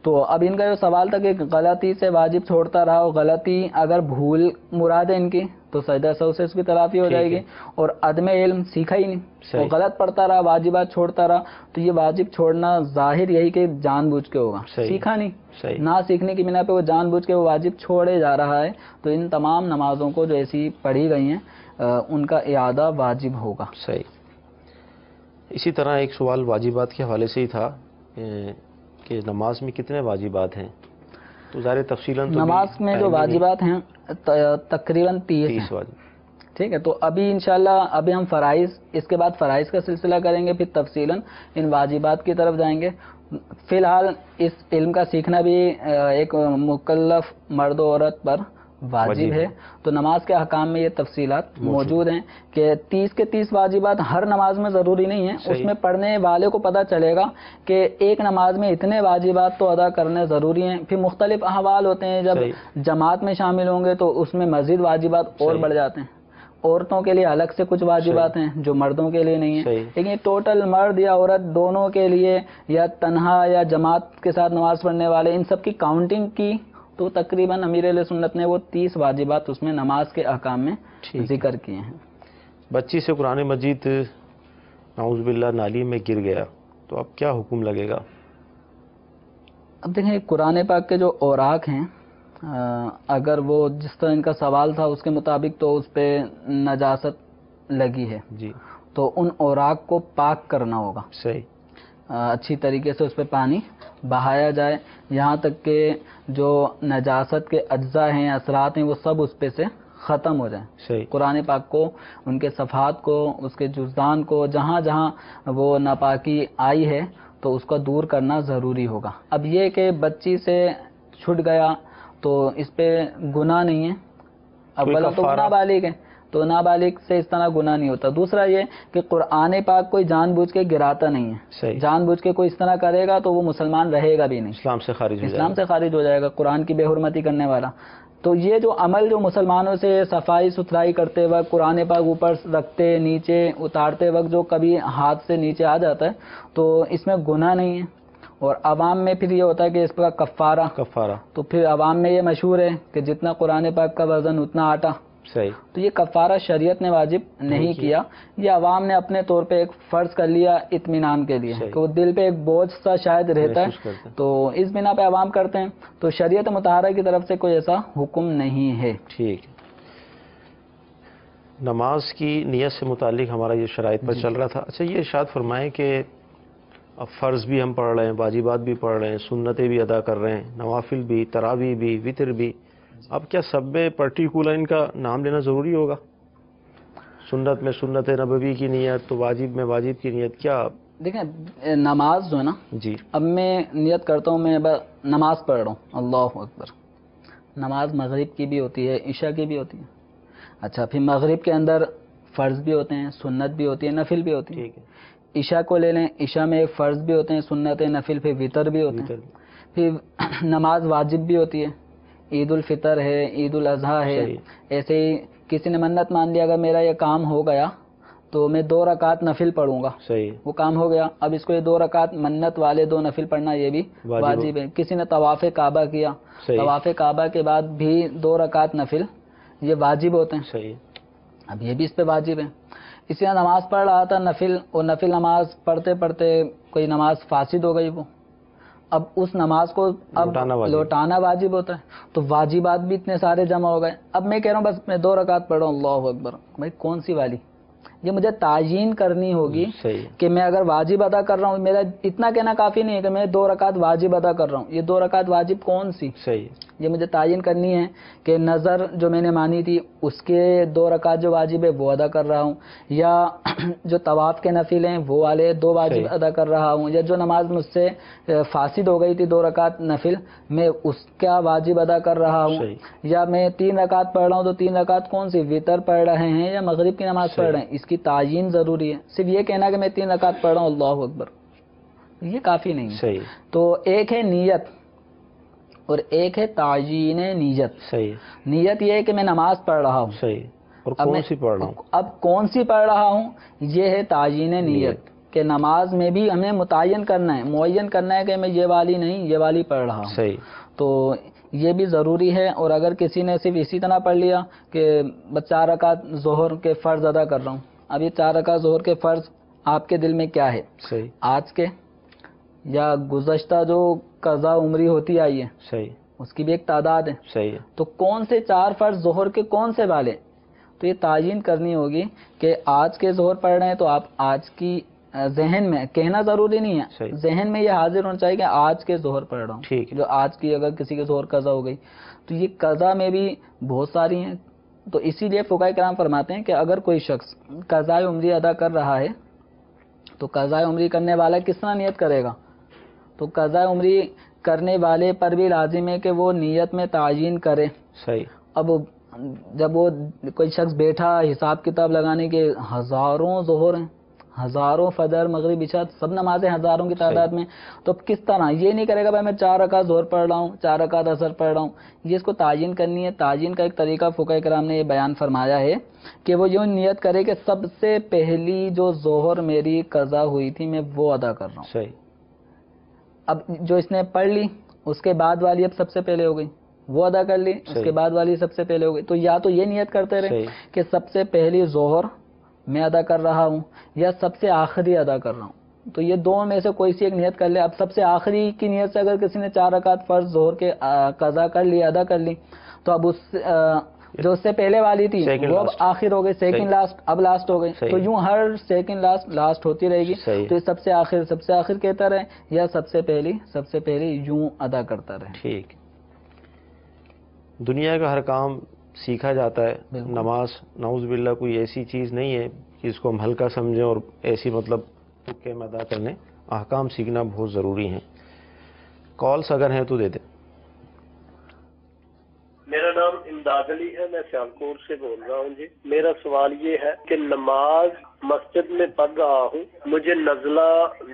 تو اب ان کا جو سوال تھا کہ غلطی سے واجب چھوڑتا رہا، اور غلطی اگر بھول مراد ہے ان کی تو سجدہ سہو سے اس کی تلافی ہو جائے گی، اور عدم علم سیکھا ہی نہیں، وہ غلط پڑھتا رہا، واجبات چھوڑتا رہا، تو یہ واجب چھوڑنا ظاہر یہی کہ جان بوجھ کے ہوگا، سیکھا نہیں، نہ سیکھنے کی بنا پہ وہ جان بوجھ کے وہ واجب چھوڑے جا رہا ہے۔ تو ان تمام نمازوں کو جو ایسی پڑھی گئی ہیں ان کا اعادہ واجب ہوگا۔ صحیح۔ اسی طرح ایک سوال واجبات کے حوالے سے ہی تھا کہ نماز میں کتنے واجبات ہیں؟ تو ظاہر تفصیلاً نماز میں جو واجبات ہیں تقریباً 30 واجب، ٹھیک ہے۔ تو ابھی انشاءاللہ ابھی ہم فرائض، اس کے بعد فرائض کا سلسلہ کریں گے، پھر تفصیلاً ان واجبات کی طرف جائیں گے۔ فی الحال اس علم کا سیکھنا بھی ایک مکلف مرد و عورت پر واجب ہے۔ تو نماز کے احکام میں یہ تفصیلات موجود ہیں کہ 30 کے 30 واجبات ہر نماز میں ضروری نہیں ہیں، اس میں پڑھنے والے کو پتہ چلے گا کہ ایک نماز میں اتنے واجبات تو ادا کرنے ضروری ہیں۔ پھر مختلف احوال ہوتے ہیں، جب جماعت میں شامل ہوں گے تو اس میں مزید واجبات اور بڑھ جاتے ہیں۔ عورتوں کے لیے الگ سے کچھ واجبات ہیں جو مردوں کے لیے نہیں ہیں، لیکن ٹوٹل مرد یا عورت دونوں کے لیے، یا تنہا یا جماعت کے ساتھ نماز پڑھنے والے، ان سب کی کاؤنٹنگ کی تو تقریباً امیر اہل سنت نے وہ 30 واجبات اس میں نماز کے احکام میں ذکر کیے ہیں۔ بچی سے قرآن مجید نعوذ باللہ نالی میں گر گیا تو اب کیا حکم لگے گا؟ اب دیکھیں قرآن پاک کے جو اوراق ہیں، اگر وہ جس طرح ان کا سوال تھا اس کے مطابق تو اس پہ نجاست لگی ہے جی، تو ان اوراق کو پاک کرنا ہوگا، صحیح، اچھی طریقے سے اس پہ پانی بہایا جائے، یہاں تک کہ جو نجاست کے اجزاء ہیں، اثرات ہیں، وہ سب اس پہ سے ختم ہو جائیں۔ صحیح، قرآن پاک کو، ان کے صفحات کو، اس کے جزدان کو، جہاں جہاں وہ ناپاکی آئی ہے تو اس کو دور کرنا ضروری ہوگا۔ اب یہ کہ بچی سے چھٹ گیا تو اس پہ گناہ نہیں ہے، اولا تو نابالغ ہے تو نابالغ سے اس طرح گناہ نہیں ہوتا۔ دوسرا یہ کہ قرآن پاک کوئی جان بوجھ کے گراتا نہیں ہے، جان بوجھ کے کوئی اس طرح کرے گا تو وہ مسلمان رہے گا بھی نہیں، اسلام سے خارج ہو جائے گا، قرآن کی بے حرمتی کرنے والا۔ تو یہ جو عمل جو مسلمانوں سے صفائی ستھرائی کرتے وقت قرآن پاک اوپر رکھتے، نیچے اتارتے وقت جو کبھی ہاتھ سے نیچے آ جاتا ہے تو اس میں گناہ نہیں ہے۔ اور عوام میں پھر یہ ہوتا ہے کہ اس کا کفارہ، تو پھر عوام میں یہ مشہور ہے کہ جتنا قرآن پاک کا وزن اتنا آٹا، صحیح، تو یہ کفارہ شریعت نے واجب نہیں کیا، یہ عوام نے اپنے طور پہ ایک فرض کر لیا اطمینان کے لیے کہ وہ دل پہ ایک بوجھ سا شاید رہتا ہے تو اس بنا پہ عوام کرتے ہیں، تو شریعت مطہرہ کی طرف سے کوئی ایسا حکم نہیں ہے۔ ٹھیک، نماز کی نیت سے متعلق ہمارا یہ شرائط پر چل رہا تھا۔ اچھا یہ ارشاد فرمائیں کہ اب فرض بھی ہم پڑھ رہے ہیں، واجبات بھی پڑھ رہے ہیں، سنتیں بھی ادا کر رہے ہیں، نوافل بھی، تراویح بھی، وتر بھی، اب کیا سب پرٹیکولر ان کا نام لینا ضروری ہوگا؟ سنت میں سنت نبوی کی نیت، تو واجب میں واجب کی نیت، کیا؟ دیکھیں نماز جو ہے نا، جی، اب میں نیت کرتا ہوں میں نماز پڑھ رہا ہوں، اللہ اکبر، نماز مغرب کی بھی ہوتی ہے، عشاء کی بھی ہوتی ہے۔ اچھا پھر مغرب کے اندر فرض بھی ہوتے ہیں، سنت بھی ہوتی ہے، نفل بھی ہوتی ہے۔ عشاء کو لے لیں، عشاء میں ایک فرض بھی ہوتے ہیں، سنت نفل، پھر وتر بھی ہوتے ہیں، پھر نماز واجب بھی ہوتی ہے، عید الفطر ہے، عید الاضحیٰ ہے، ایسے ہی کسی نے منت مان لیا اگر میرا یہ کام ہو گیا تو میں 2 رکعت نفل پڑھوں گا، وہ کام ہو گیا، اب اس کو یہ 2 رکعت منت والے 2 نفل پڑھنا یہ بھی واجب ہے۔ کسی نے طواف کعبہ کیا، طواف کعبہ کے بعد بھی 2 رکعت نفل یہ واجب ہوتے ہیں، اب یہ بھی اس پہ واجب ہے۔ اسی طرح نماز پڑھ رہا تھا نفل، اور نفل نماز پڑھتے پڑھتے کوئی نماز فاسد ہو گئی وہ، اب اس نماز کو اب لوٹانا واجب ہوتا ہے، تو واجبات بھی اتنے سارے جمع ہو گئے. اب میں کہہ رہا ہوں بس میں 2 رکعت پڑھ رہا ہوں، اللہ اکبر. بھائی کون سی والی؟ یہ مجھے تعیین کرنی ہوگی کہ میں اگر واجب ادا کر رہا ہوں، میرا اتنا کہنا کافی نہیں ہے کہ میں 2 رکعت واجب ادا کر رہا ہوں. یہ 2 رکعت واجب کون سی؟ یہ مجھے تعین کرنی ہے کہ نظر جو میں نے مانی تھی اس کے 2 رکعت جو واجب ہے وہ ادا کر رہا ہوں، یا جو طواف کے نفل ہیں وہ والے 2 واجب ادا کر رہا ہوں، یا جو نماز مجھ سے فاسد ہو گئی تھی 2 رکعت نفل میں اس کا واجب ادا کر رہا ہوں، یا میں 3 رکعت پڑھ رہا ہوں تو 3 رکعت کون سی وتر پڑھ رہے ہیں یا مغرب کی نماز پڑھ رہے ہیں. اس کی تعین ضروری ہے. صرف یہ کہنا کہ میں 3 رکعت پڑھ رہا ہوں اللہ اکبر یہ کافی نہیں ہے. تو ایک ہے نیت اور ایک ہے تعیین نیت. نیت یہ ہے کہ میں نماز پڑھ رہا ہوں، اور کون سی پڑھ رہا ہوں. اب کون سی پڑھ رہا ہوں یہ ہے تعیین نیت، کہ نماز میں بھی ہمیں متعین کرنا ہے، معین کرنا ہے کہ میں یہ والی نہیں یہ والی پڑھ رہا ہوں. تو یہ بھی ضروری ہے. اور اگر کسی نے صرف اسی طرح پڑھ لیا کہ بس 4 رکعت ظہر کے فرض ادا کر رہا ہوں، اب یہ 4 رکعت ظہر کے فرض آپ کے دل میں کیا ہے؟ آج کے یا گزشتہ جو قضا عمری ہوتی آئی ہے اس کی بھی ایک تعداد ہے. تو کون سے 4 فرض ظہر کے کون سے والے؟ تو یہ تعین کرنی ہوگی کہ آج کے ظہر پڑھ رہے ہیں تو آپ آج کی ذہن میں کہنا ضروری نہیں ہے، ذہن میں یہ حاضر ہونا چاہیے کہ آج کے ظہر پڑھ رہا ہوں. جو آج کی اگر کسی کے ظہر قضا ہو گئی تو یہ قضا میں بھی بہت ساری ہیں. تو اسی لیے فقہاء کرام فرماتے ہیں کہ اگر کوئی شخص قضاء عمری ادا کر رہا ہے تو قضاء عمری کرنے والا کس طرح نیت کرے گا؟ تو قضاء عمری کرنے والے پر بھی لازم ہے کہ وہ نیت میں تعیین کرے. اب جب وہ کوئی شخص بیٹھا حساب کتاب لگانے کے ہزاروں ظہر ہیں، ہزاروں فجر مغرب عشاء سب نمازیں ہزاروں کی تعداد میں، تو اب کس طرح یہ نہیں کرے گا بھائی میں 4 رکعت ظہر پڑھ رہا ہوں 4 رکعت عصر پڑھ رہا ہوں. یہ اس کو تعیین کرنی ہے. تعیین کا ایک طریقہ فقہاء کرام نے یہ بیان فرمایا ہے کہ وہ یوں نیت کرے کہ سب سے پہلی جو ظہر میری قضا ہوئی تھی میں وہ ادا کر رہا ہوں. اب جو اس نے پڑھ لی اس کے بعد والی اب سب سے پہلے ہو گئی، وہ ادا کر لی اس کے بعد والی سب سے پہلے ہو گئی. تو یا تو یہ نیت کرتے رہے کہ سب سے پہلی ظہر میں ادا کر رہا ہوں یا سب سے آخری ادا کر رہا ہوں. تو یہ دونوں میں سے کوئی سی ایک نیت کر لے. اب سب سے آخری کی نیت سے اگر کسی نے 4 رکعت فرض ظہر کے قضا کر لی ادا کر لی تو اب اس جو اس سے پہلے والی تھی وہ اب آخر ہو گئی، سیکنڈ لاسٹ اب لاسٹ ہو گئی. تو یوں ہر سیکنڈ لاسٹ ہوتی رہے گی. تو یہ سب سے آخر کہتا رہے یا سب سے پہلی یوں ادا کرتا رہے. ٹھیک. دنیا کا ہر کام سیکھا جاتا ہے. نماز نعوذ باللہ کوئی ایسی چیز نہیں ہے کہ اس کو ہم ہلکا سمجھیں اور ایسی مطلب تکے میں ادا کرنے. احکام سیکھنا بہت ضروری ہیں. کالس اگر ہیں تو دے دیں. میرا نام امداد علی ہے، میں سیالکوٹ سے بول رہا ہوں. جی میرا سوال یہ ہے کہ نماز مسجد میں پڑھ رہا ہوں، مجھے نزلہ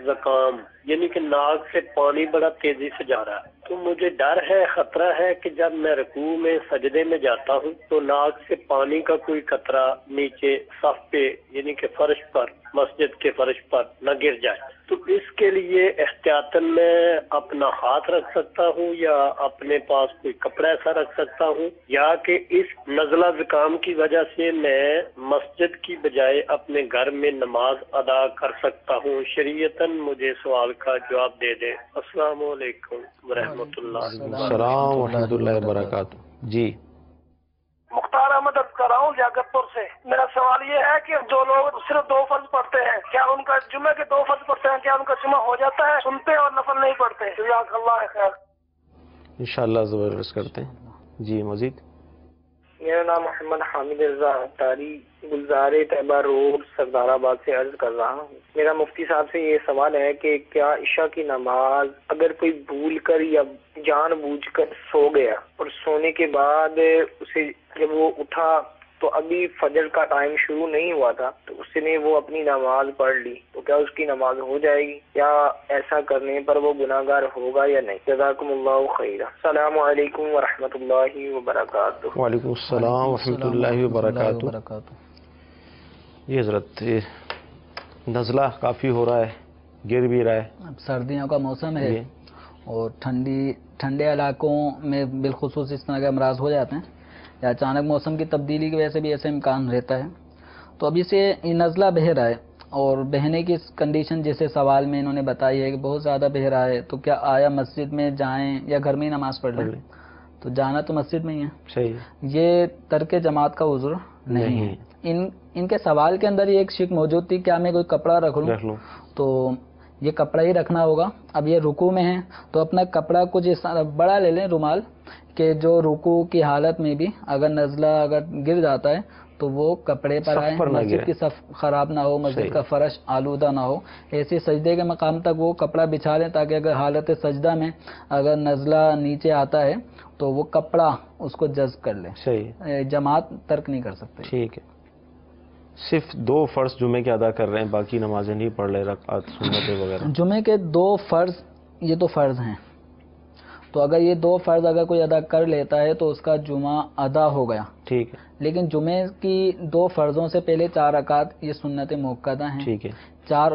زکام یعنی کہ ناک سے پانی بڑا تیزی سے جا رہا ہے، تو مجھے ڈر ہے خطرہ ہے کہ جب میں رکوع میں سجدے میں جاتا ہوں تو ناک سے پانی کا کوئی قطرہ نیچے صف پہ یعنی کہ فرش پر مسجد کے فرش پر نہ گر جائے. تو اس کے لیے احتیاطاً میں اپنا ہاتھ رکھ سکتا ہوں یا اپنے پاس کوئی کپڑا ایسا رکھ سکتا ہوں، یا کہ اس نزلہ زکام کی وجہ سے میں مسجد کی بجائے اپنے گھر میں نماز ادا کر سکتا ہوں؟ شریعتاً مجھے سوال کا جواب دے دیں. السلام علیکم ورحمۃ اللہ. السلام ورحمۃ اللہ وبرکاتہ. جی مختار احمد عرض کر رہا ہوں لیاقت پور سے. میرا سوال یہ ہے کہ جو لوگ صرف 2 فرض پڑھتے ہیں کیا ان کا جمعے کے 2 فرض پڑھتے ہیں کیا ان کا جمعہ ہو جاتا ہے؟ سنتے اور نفل نہیں پڑھتے. جزاک اللہ خیر. انشاءاللہ زبردست کرتے ہیں. جی مزید. میرا نام محمد حامد رضا تاری گلزار طیبہ روڈ سردار آباد سے عرض کر رہا ہوں. میرا مفتی صاحب سے یہ سوال ہے کہ کیا عشاء کی نماز اگر کوئی بھول کر یا جان بوجھ کر سو گیا اور سونے کے بعد اسے جب وہ اٹھا تو ابھی فجر کا ٹائم شروع نہیں ہوا تھا تو اس نے وہ اپنی نماز پڑھ لی تو کیا اس کی نماز ہو جائے گی یا ایسا کرنے پر وہ گناہگار ہوگا یا نہیں؟ جزاکم اللہ خیرا. السلام علیکم ورحمۃ اللہ وبرکاتہ. وعلیکم السلام ورحمۃ اللہ وبرکاتہ. یہ حضرت نزلہ کافی ہو رہا ہے، گر بھی رہا ہے. سردیوں کا موسم ہے اور ٹھنڈے علاقوں میں بالخصوص اس طرح کے امراض ہو جاتے ہیں یا اچانک موسم کی تبدیلی کی وجہ سے بھی ایسے امکان رہتا ہے. تو ابھی سے یہ نزلہ بہ رہا ہے. اور بہنے کی کنڈیشن جیسے سوال میں انہوں نے بتائی ہے کہ بہت زیادہ بہ رہا ہے، تو کیا آیا مسجد میں جائیں یا گھر میں ہی نماز پڑھ لیں؟ تو جانا تو مسجد میں ہی ہے، صحیح، یہ ترک جماعت کا عذر نہیں ہے۔ ان کے سوال کے اندر یہ ایک شک موجود تھی، کیا میں کوئی کپڑا رکھ لوں؟ تو یہ کپڑا ہی رکھنا ہوگا۔ اب یہ رکوع میں ہے تو اپنا کپڑا کچھ اس طرح بڑا لے لیں، رومال، کہ جو رکوع کی حالت میں بھی اگر نزلہ اگر گر جاتا ہے تو وہ کپڑے پر آئے، مسجد کی صف خراب نہ ہو، مسجد کا فرش آلودہ نہ ہو، ایسے سجدے کے مقام تک وہ کپڑا بچھا لیں تاکہ اگر حالت سجدہ میں اگر نزلہ نیچے آتا ہے تو وہ کپڑا اس کو جذب کر لے۔ صحیح، جماعت ترک نہیں کر سکتے۔ ٹھیک ہے، صرف 2 فرض جمعے کے ادا کر رہے ہیں، باقی نمازیں نہیں پڑھ رہے، رکعات سنتیں وغیرہ؟ جمعے کے 2 فرض، یہ تو فرض ہیں، تو اگر یہ 2 فرض اگر کوئی ادا کر لیتا ہے تو اس کا جمعہ ادا ہو گیا، ٹھیک ہے۔ لیکن جمعے کی 2 فرضوں سے پہلے 4 رکعت یہ سنت مؤکدہ ہیں، ٹھیک ہے، 4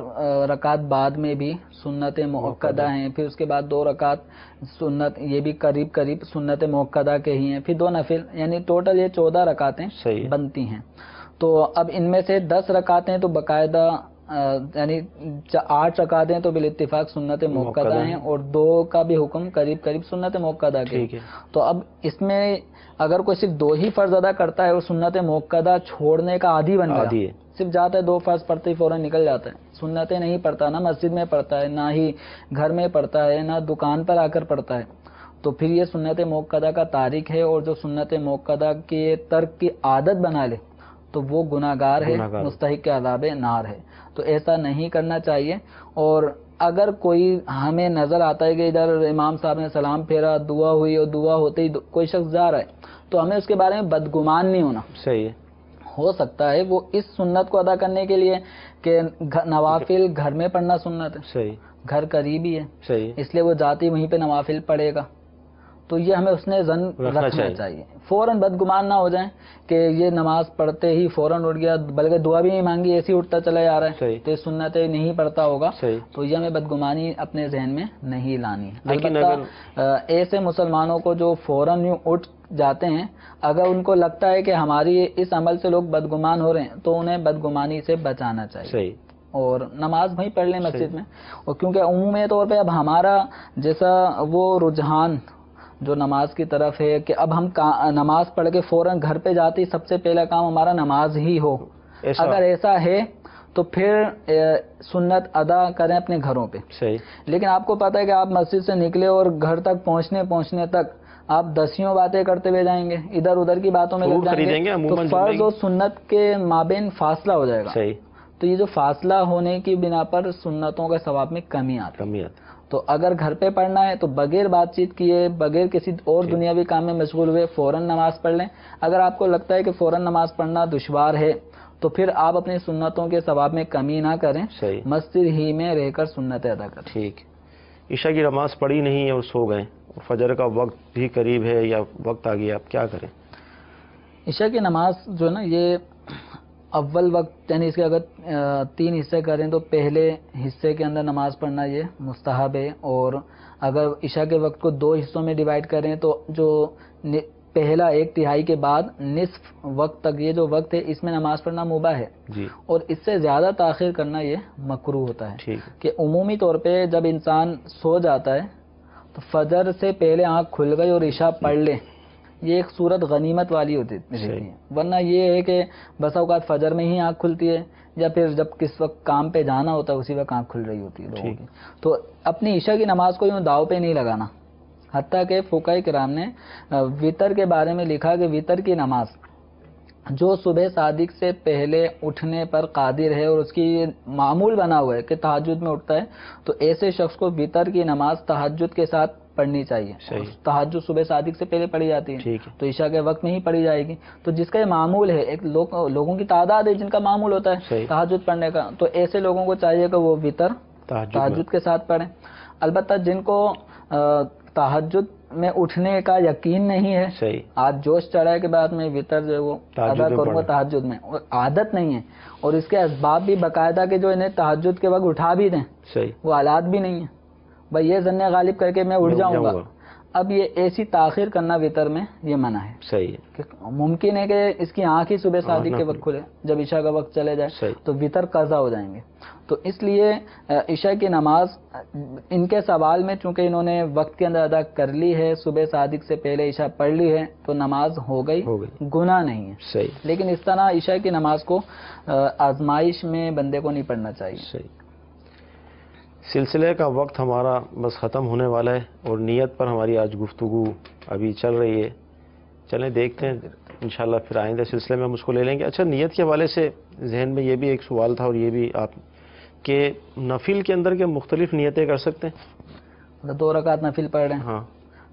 رکعت بعد میں بھی سنت مؤکدہ ہیں، پھر اس کے بعد 2 رکعت سنت، یہ بھی قریب سنت مؤکدہ کے ہی ہیں، پھر 2 نفل، یعنی ٹوٹل یہ 14 رکعتیں بنتی ہیں۔ تو اب ان میں سے 10 رکعتیں تو باقاعدہ یعنی 8 رکعتیں تو بالاتفاق سنت مؤکدہ ہیں اور 2 کا بھی حکم قریب سنت مؤکدہ کے۔ تو اب اس میں اگر کوئی صرف 2 ہی فرض ادا کرتا ہے اور سنت مؤکدہ چھوڑنے کا عادی بن گیا، صرف جاتا ہے 2 فرض پڑھتے ہی فوراً نکل جاتا ہے، سنتیں نہیں پڑھتا، نہ مسجد میں پڑھتا ہے، نہ ہی گھر میں پڑھتا ہے، نہ دکان پر آ کر پڑھتا ہے، تو پھر یہ سنت مؤکدہ کا تارک ہے، اور جو سنت مؤکدہ کے ترک کی عادت بنا لے تو وہ گناہ گار ہے، مستحق عذاب نار ہے۔ تو ایسا نہیں کرنا چاہیے۔ اور اگر کوئی ہمیں نظر آتا ہے کہ ادھر امام صاحب نے سلام پھیرا، دعا ہوئی اور دعا ہوتے ہی کوئی شخص جا رہا ہے، تو ہمیں اس کے بارے میں بدگمان نہیں ہونا۔ صحیح ہے، ہو سکتا ہے وہ اس سنت کو ادا کرنے کے لیے کہ نوافل گھر میں پڑھنا سنت ہے، صحیح، گھر قریب ہی ہے، صحیح، اس لیے وہ جاتی وہیں پہ نوافل پڑھے گا، تو یہ ہمیں اس نے ظن رکھنا چاہیے، فوراً بدگمان نہ ہو جائیں کہ یہ نماز پڑھتے ہی فوراً اٹھ گیا، بلکہ دعا بھی نہیں مانگی، ایسے ہی اٹھتا چلا جا رہا ہے، تو یہ سنتیں نہیں پڑھتا ہوگا، تو یہ ہمیں بدگمانی اپنے ذہن میں نہیں لانی ہے۔ البتہ ایسے مسلمانوں کو جو فوراً یوں اٹھ جاتے ہیں، اگر ان کو لگتا ہے کہ ہماری اس عمل سے لوگ بدگمان ہو رہے ہیں تو انہیں بدگمانی سے بچانا چاہیے اور نماز وہیں پڑھ لیں مسجد میں۔ اور کیونکہ عمومی طور پہ اب ہمارا جیسا وہ رجحان جو نماز کی طرف ہے کہ اب ہم نماز پڑھ کے فوراً گھر پہ جاتے ہی سب سے پہلا کام ہمارا نماز ہی ہو، اگر ایسا ہے تو پھر سنت ادا کریں اپنے گھروں پہ۔ لیکن آپ کو پتہ ہے کہ آپ مسجد سے نکلے اور گھر تک پہنچنے تک آپ 10 باتیں کرتے ہوئے جائیں گے، ادھر ادھر کی باتوں میں لگ جائیں گے، تو فرض اور سنت کے مابین فاصلہ ہو جائے گا، تو یہ جو فاصلہ ہونے کی بنا پر سنتوں کے ثواب میں کمی آتی ہے۔ تو اگر گھر پہ پڑھنا ہے تو بغیر بات چیت کیے، بغیر کسی اور دنیاوی کام میں مشغول ہوئے فوراً نماز پڑھ لیں۔ اگر آپ کو لگتا ہے کہ فوراً نماز پڑھنا دشوار ہے تو پھر آپ اپنی سنتوں کے ثواب میں کمی نہ کریں، مسجد ہی میں رہ کر سنتیں ادا کریں۔ ٹھیک، عشاء کی نماز پڑھی نہیں ہے اور سو گئے، فجر کا وقت بھی قریب ہے یا وقت آ گیا، آپ کیا کریں؟ عشاء کی نماز جو ہے نا، یہ اول وقت یعنی اس کے اگر 3 حصے کریں تو پہلے حصے کے اندر نماز پڑھنا یہ مستحب ہے، اور اگر عشاء کے وقت کو 2 حصوں میں ڈیوائڈ کریں تو جو پہلا 1/3 کے بعد نصف وقت تک یہ جو وقت ہے اس میں نماز پڑھنا مباح ہے، اور اس سے زیادہ تاخیر کرنا یہ مکروہ ہوتا ہے۔ کہ عمومی طور پہ جب انسان سو جاتا ہے تو فجر سے پہلے آنکھ کھل گئی اور عشاء پڑھ لے، یہ ایک صورت غنیمت والی ہوتی ہے، ورنہ یہ ہے کہ بس اوقات فجر میں ہی آنکھ کھلتی ہے یا پھر جب کس وقت کام پہ جانا ہوتا ہے اسی وقت آنکھ کھل رہی ہوتی ہے لوگوں کی۔ تو اپنی عشاء کی نماز کو یوں داؤ پہ نہیں لگانا، حتیٰ کہ فقہاء کرام نے وطر کے بارے میں لکھا کہ وطر کی نماز جو صبح صادق سے پہلے اٹھنے پر قادر ہے اور اس کی معمول بنا ہوا ہے کہ تہجد میں اٹھتا ہے، تو ایسے شخص کو وطر کی نماز تہجد کے ساتھ پڑھنی چاہیے۔ تہجد صبح صادق سے پہلے پڑھی جاتی ہے تو عشاء کے وقت میں ہی پڑھی جائے گی، تو جس کا یہ معمول ہے، ایک لوگوں کی تعداد ہے جن کا معمول ہوتا ہے تہجد پڑھنے کا، تو ایسے لوگوں کو چاہیے کہ وہ وطر تہجد کے ساتھ پڑھیں۔ البتہ جن کو تہجد میں اٹھنے کا یقین نہیں ہے، آج جوش چڑھا ہے کہ بعد میں وطر جو ہے وہ ادا کروں گا تہجد میں، عادت نہیں ہے، اور اس کے اسباب بھی باقاعدہ کہ جو انہیں تہجد کے وقت اٹھا بھی دیں وہ حالات بھی نہیں ہیں، بھائی یہ ظن غالب کر کے میں اٹھ جاؤں گا، اب یہ ایسی تاخیر کرنا وطر میں یہ منع ہے. صحیح ہے. کہ ممکن ہے کہ اس کی آنکھ ہی صبح صادق کے وقت کھلے، جب عشاء کا وقت چلے جائے تو وطر قضا ہو جائیں گے. تو اس لیے عشاء کی نماز ان کے سوال میں چونکہ انہوں نے وقت کے اندر ادا کر لی ہے، صبح صادق سے پہلے عشاء پڑھ لی ہے، تو نماز ہو گئی، گناہ نہیں ہے. صحیح. لیکن اس طرح عشاء کی نماز کو آزمائش میں بندے کو نہیں پڑھنا چاہیے. صحیح. سلسلے کا وقت ہمارا بس ختم ہونے والا ہے اور نیت پر ہماری آج گفتگو ابھی چل رہی ہے. چلیں دیکھتے ہیں انشاءاللہ پھر آئندہ سلسلے میں ہم اس کو لے لیں گے. اچھا، نیت کے حوالے سے ذہن میں یہ بھی ایک سوال تھا، اور یہ بھی آپ کہ نفل کے اندر کے مختلف نیتیں کر سکتے ہیں؟ 2 رکعت نفل پڑھ رہے ہیں. ہاں،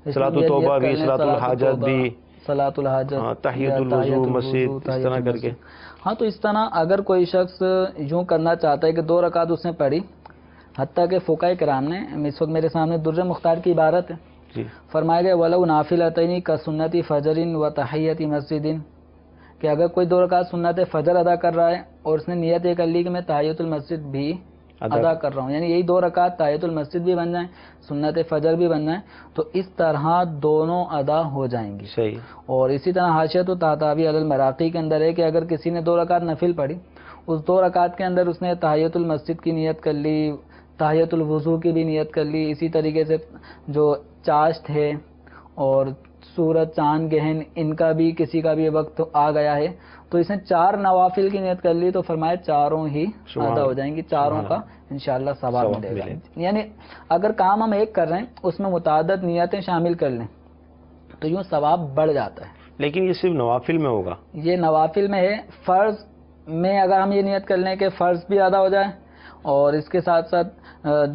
صلاۃ التوبہ بھی، صلاۃ الحاجت بھی، صلاۃ الحاجت، تحیۃ الوضو مسجد، اس طرح کر کے. ہاں، تو اس طرح اگر کوئی شخص یوں کرنا چاہتا ہے کہ 2 رکعت اس نے پڑھی، حتیٰ کہ فقہاء کرام نے، اس وقت میرے سامنے درر مختار کی عبارت ہے، فرمایا گیا وَلَوْ نَافِلَتَيْنِ كَسُنَّةِ فَجْرٍ وَتَحِيَّةِ مَسْجِدٍ، کہ اگر کوئی 2 رکعت سنت فجر ادا کر رہا ہے اور اس نے نیت یہ کر لی کہ میں تحیۃ المسجد بھی ادا کر رہا ہوں، یعنی یہی 2 رکعت تحیۃ المسجد بھی بن جائیں، سنت فجر بھی بن جائیں، تو اس طرح دونوں ادا ہو جائیں گی. صحیح. اور اسی طرح حاشیۃ التحتوی علی المراقی کے اندر ہے کہ اگر کسی نے 2 رکعت نفل پڑھی، اس 2 رکعت کے اندر اس نے تحیۃ المسجد کی نیت کر لی، تحیۃ الوضو کی بھی نیت کر لی، اسی طریقے سے جو چاشت ہے اور سورج چاند گہن ان کا بھی کسی کا بھی وقت آ گیا ہے، تو اس نے 4 نوافل کی نیت کر لی، تو فرمایا چاروں ہی ادا ہو جائیں گی، چاروں کا انشاءاللہ ثواب ملے گا. یعنی اگر کام ہم ایک کر رہے ہیں اس میں متعدد نیتیں شامل کر لیں تو یوں ثواب بڑھ جاتا ہے. لیکن یہ صرف نوافل میں ہوگا، یہ نوافل میں ہے. فرض میں اگر ہم یہ نیت کر لیں کہ فرض بھی ادا ہو جائے اور اس کے ساتھ ساتھ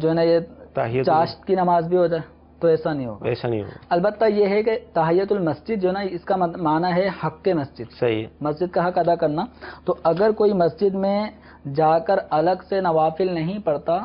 جو ہے نا یہ چاشت کی نماز بھی ہو جائے تو ایسا نہیں ہوگا. ایسا نہیں ہوگا. البتہ یہ ہے کہ تحیۃ المسجد جو نا اس کا معنی ہے حق مسجد. صحیح. مسجد کا حق ادا کرنا. تو اگر کوئی مسجد میں جا کر الگ سے نوافل نہیں پڑھتا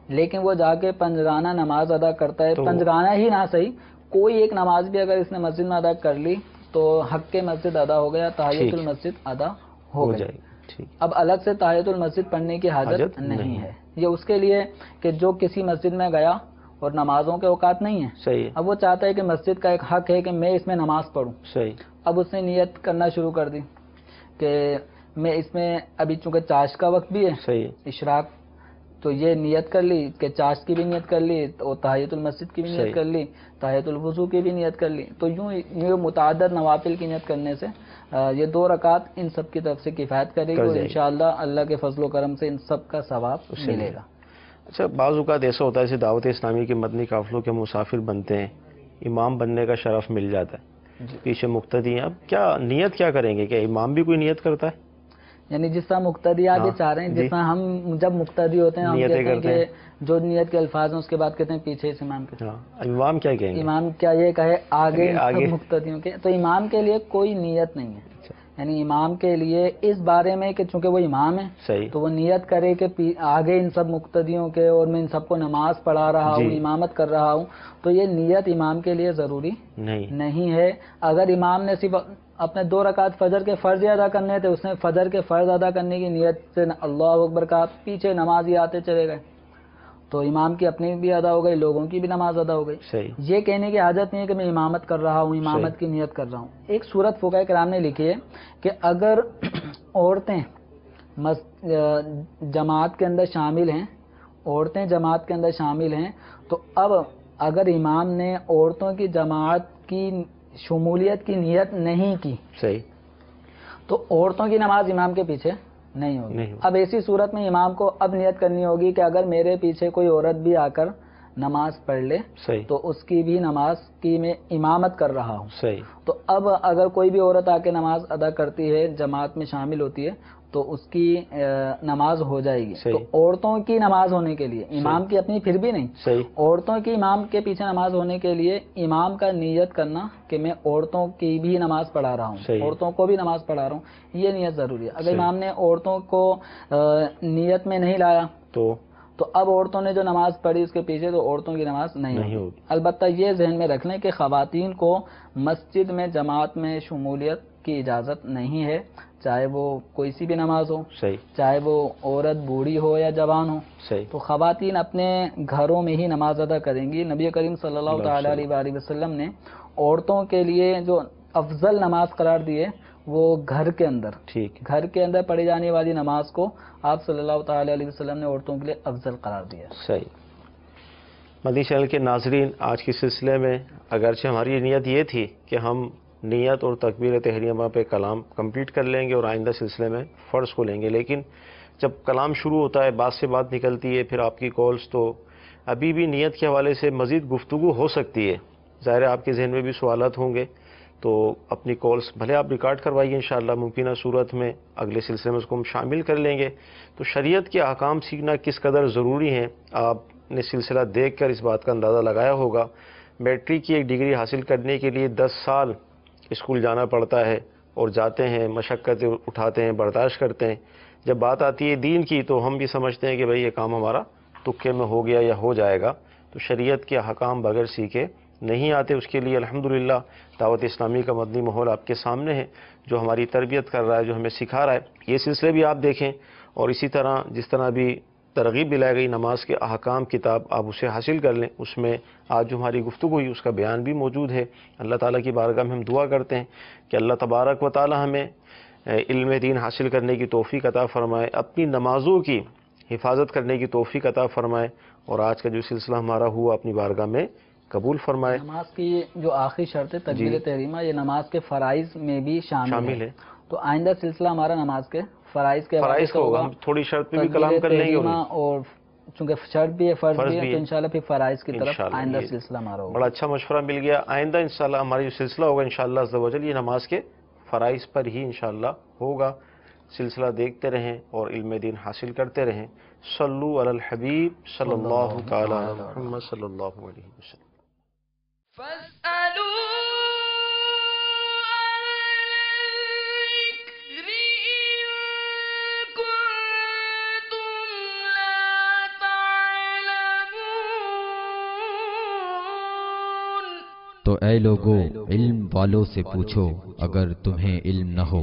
لیکن وہ جا کے پنجگانہ نماز ادا کرتا ہے، پنجگانہ ہی نہ صحیح کوئی ایک نماز بھی اگر اس نے مسجد میں ادا کر لی تو حق مسجد ادا ہو گیا، تحیۃ المسجد ادا ہو جائے گی. اب الگ سے تحیۃ المسجد پڑھنے کی حاجت نہیں ہے. یہ اس کے لیے کہ جو کسی مسجد میں گیا اور نمازوں کے اوقات نہیں ہیں. صحیح. اب وہ چاہتا ہے کہ مسجد کا ایک حق ہے کہ میں اس میں نماز پڑھوں. صحیح. اب اس نے نیت کرنا شروع کر دی کہ میں اس میں ابھی چونکہ چاش کا وقت بھی ہے. صحیح. اشراق، تو یہ نیت کر لی کہ چاش کی بھی نیت کر لی اور تحیۃ المسجد کی بھی نیت کر لی، تحیۃ الوضو کی بھی نیت کر لی. تو یوں متعدد نوافل کی نیت کرنے سے یہ 2 رکعت ان سب کی طرف سے کفایت کرے گی اور انشاءاللہ اللہ کے فضل و کرم سے ان سب کا ثواب ملے گا. اچھا، بعض اوقات ایسا ہوتا ہے جیسے دعوت اسلامی کے مدنی قافلوں کے مسافر بنتے ہیں، امام بننے کا شرف مل جاتا ہے، پیچھے مقتدی ہیں، اب کیا نیت کیا کریں گے؟ کیا امام بھی کوئی نیت کرتا ہے؟ یعنی جس طرح مقتدی آپ یہ چاہ رہے ہیں، جس طرح ہم جب مقتدی ہوتے ہیں ہم کہتے ہیں کہ جو نیت کے الفاظ ہیں اس کے بعد کہتے ہیں پیچھے اس امام کے. امام کیا کہیں گے؟ امام کیا یہ کہے آگے مقتدیوں کے؟ تو امام کے لیے کوئی نیت نہیں ہے. یعنی امام کے لیے اس بارے میں کہ چونکہ وہ امام ہے تو وہ نیت کرے کہ آگے ان سب مقتدیوں کے اور میں ان سب کو نماز پڑھا رہا ہوں، امامت کر رہا ہوں، تو یہ نیت امام کے لیے ضروری نہیں ہے. اگر امام نے صرف اپنے 2 رکعت فجر کے فرض ادا کرنے تھے، اس نے فجر کے فرض ادا کرنے کی نیت سے اللہ اکبر کہا، پیچھے نمازی آتے چلے گئے تو امام کی اپنی بھی ادا ہو گئی، لوگوں کی بھی نماز ادا ہو گئی. یہ کہنے کی حاجت نہیں ہے کہ میں امامت کر رہا ہوں، امامت کی نیت کر رہا ہوں. ایک صورت فقہاء کرام نے لکھی ہے کہ اگر عورتیں جماعت کے اندر شامل ہیں، عورتیں جماعت کے اندر شامل ہیں، تو اب اگر امام نے عورتوں کی جماعت کی شمولیت کی نیت نہیں کی تو عورتوں کی نماز امام کے پیچھے نہیں ہوگی. اب ایسی صورت میں امام کو اب نیت کرنی ہوگی کہ اگر میرے پیچھے کوئی عورت بھی آ کر نماز پڑھ لے تو اس کی بھی نماز کی میں امامت کر رہا ہوں. تو اب اگر کوئی بھی عورت آ کے نماز ادا کرتی ہے، جماعت میں شامل ہوتی ہے، تو اس کی نماز ہو جائے گی. تو عورتوں کی نماز ہونے کے لیے، امام کی اپنی پھر بھی نہیں، عورتوں کی امام کے پیچھے نماز ہونے کے لیے امام کا نیت کرنا کہ میں عورتوں کی بھی نماز پڑھا رہا ہوں، عورتوں کو بھی نماز پڑھا رہا ہوں، یہ نیت ضروری ہے. اگر امام نے عورتوں کو نیت میں نہیں لایا تو اب عورتوں نے جو نماز پڑھی اس کے پیچھے تو عورتوں کی نماز نہیں ہوگی. البتہ یہ ذہن میں رکھ لیں کہ خواتین کو مسجد میں جماعت میں شمولیت کی اجازت نہیں ہے، چاہے وہ کوئی سی بھی نماز ہو، صحیح، چاہے وہ عورت بوڑھی ہو یا جوان ہو، صحیح، تو خواتین اپنے گھروں میں ہی نماز ادا کریں گی۔ نبی کریم صلی اللہ تعالی علیہ وآلہ وسلم نے عورتوں کے لیے جو افضل نماز قرار دی ہے وہ گھر کے اندر، ٹھیک، گھر کے اندر پڑھی جانے والی نماز کو آپ صلی اللہ تعالی علیہ وسلم نے عورتوں کے لیے افضل قرار دیا۔ صحیح۔ مدنی چینل کے ناظرین، آج کے سلسلے میں اگرچہ ہماری نیت یہ تھی کہ ہم نیت اور تکبیر تحریمہ پہ کلام کمپلیٹ کر لیں گے اور آئندہ سلسلے میں فرض کو لیں گے، لیکن جب کلام شروع ہوتا ہے، بات سے بات نکلتی ہے، پھر آپ کی کالز، تو ابھی بھی نیت کے حوالے سے مزید گفتگو ہو سکتی ہے۔ ظاہر ہے آپ کے ذہن میں بھی سوالات ہوں گے، تو اپنی کالز بھلے آپ ریکارڈ کروائیے، انشاءاللہ ممکنہ صورت میں اگلے سلسلے میں اس کو ہم شامل کر لیں گے۔ تو شریعت کے احکام سیکھنا کس قدر ضروری ہیں، آپ نے سلسلہ دیکھ کر اس بات کا اندازہ لگایا ہوگا۔ میٹرک کی ایک ڈگری حاصل کرنے کے لیے 10 سال اسکول جانا پڑتا ہے، اور جاتے ہیں، مشقتیں اٹھاتے ہیں، برداشت کرتے ہیں۔ جب بات آتی ہے دین کی تو ہم بھی سمجھتے ہیں کہ بھئی یہ کام ہمارا تکے میں ہو گیا یا ہو جائے گا۔ تو شریعت کے احکام بغیر سیکھے نہیں آتے۔ اس کے لیے الحمدللہ دعوت اسلامی کا مدنی ماحول آپ کے سامنے ہے، جو ہماری تربیت کر رہا ہے، جو ہمیں سکھا رہا ہے۔ یہ سلسلے بھی آپ دیکھیں، اور اسی طرح جس طرح بھی ترغیب دلائی گئی نماز کے احکام کتاب، آپ اسے حاصل کر لیں۔ اس میں آج جو ہماری گفتگو ہوئی اس کا بیان بھی موجود ہے۔ اللہ تعالیٰ کی بارگاہ میں ہم دعا کرتے ہیں کہ اللہ تبارک و تعالیٰ ہمیں علم دین حاصل کرنے کی توفیق عطا فرمائے، اپنی نمازوں کی حفاظت کرنے کی توفیق عطا فرمائے، اور آج کا جو سلسلہ ہمارا ہوا اپنی بارگاہ میں قبول فرمائے۔ نماز کی جو آخری شرط ہے تکبیر تحریمہ، یہ نماز کے فرائض میں بھی شامل ہے۔ تو آئندہ سلسلہ ہمارا نماز کے فرائض کے حوالے سے ہوگا۔ ہم تھوڑی شرط پہ بھی کلام کر لیں گے، اور چونکہ شرط بھی ہے، فرض بھی ہے، تو انشاءاللہ پھر فرائض کی طرف آئندہ سلسلہ ہمارا ہوگا۔ بڑا اچھا مشورہ مل گیا۔ آئندہ انشاءاللہ ہماری جو سلسلہ ہوگا انشاءاللہ عز و جل یہ نماز کے فرائض پر ہی انشاءاللہ ہوگا۔ سلسلہ دیکھتے رہیں اور علم دین حاصل کرتے رہیں۔ صلو علی الحبیب صلی اللہ تعالی علی محمد صلی اللہ علیہ وسلم۔ تو اے لوگو، علم والوں سے پوچھو اگر تمہیں علم نہ ہو۔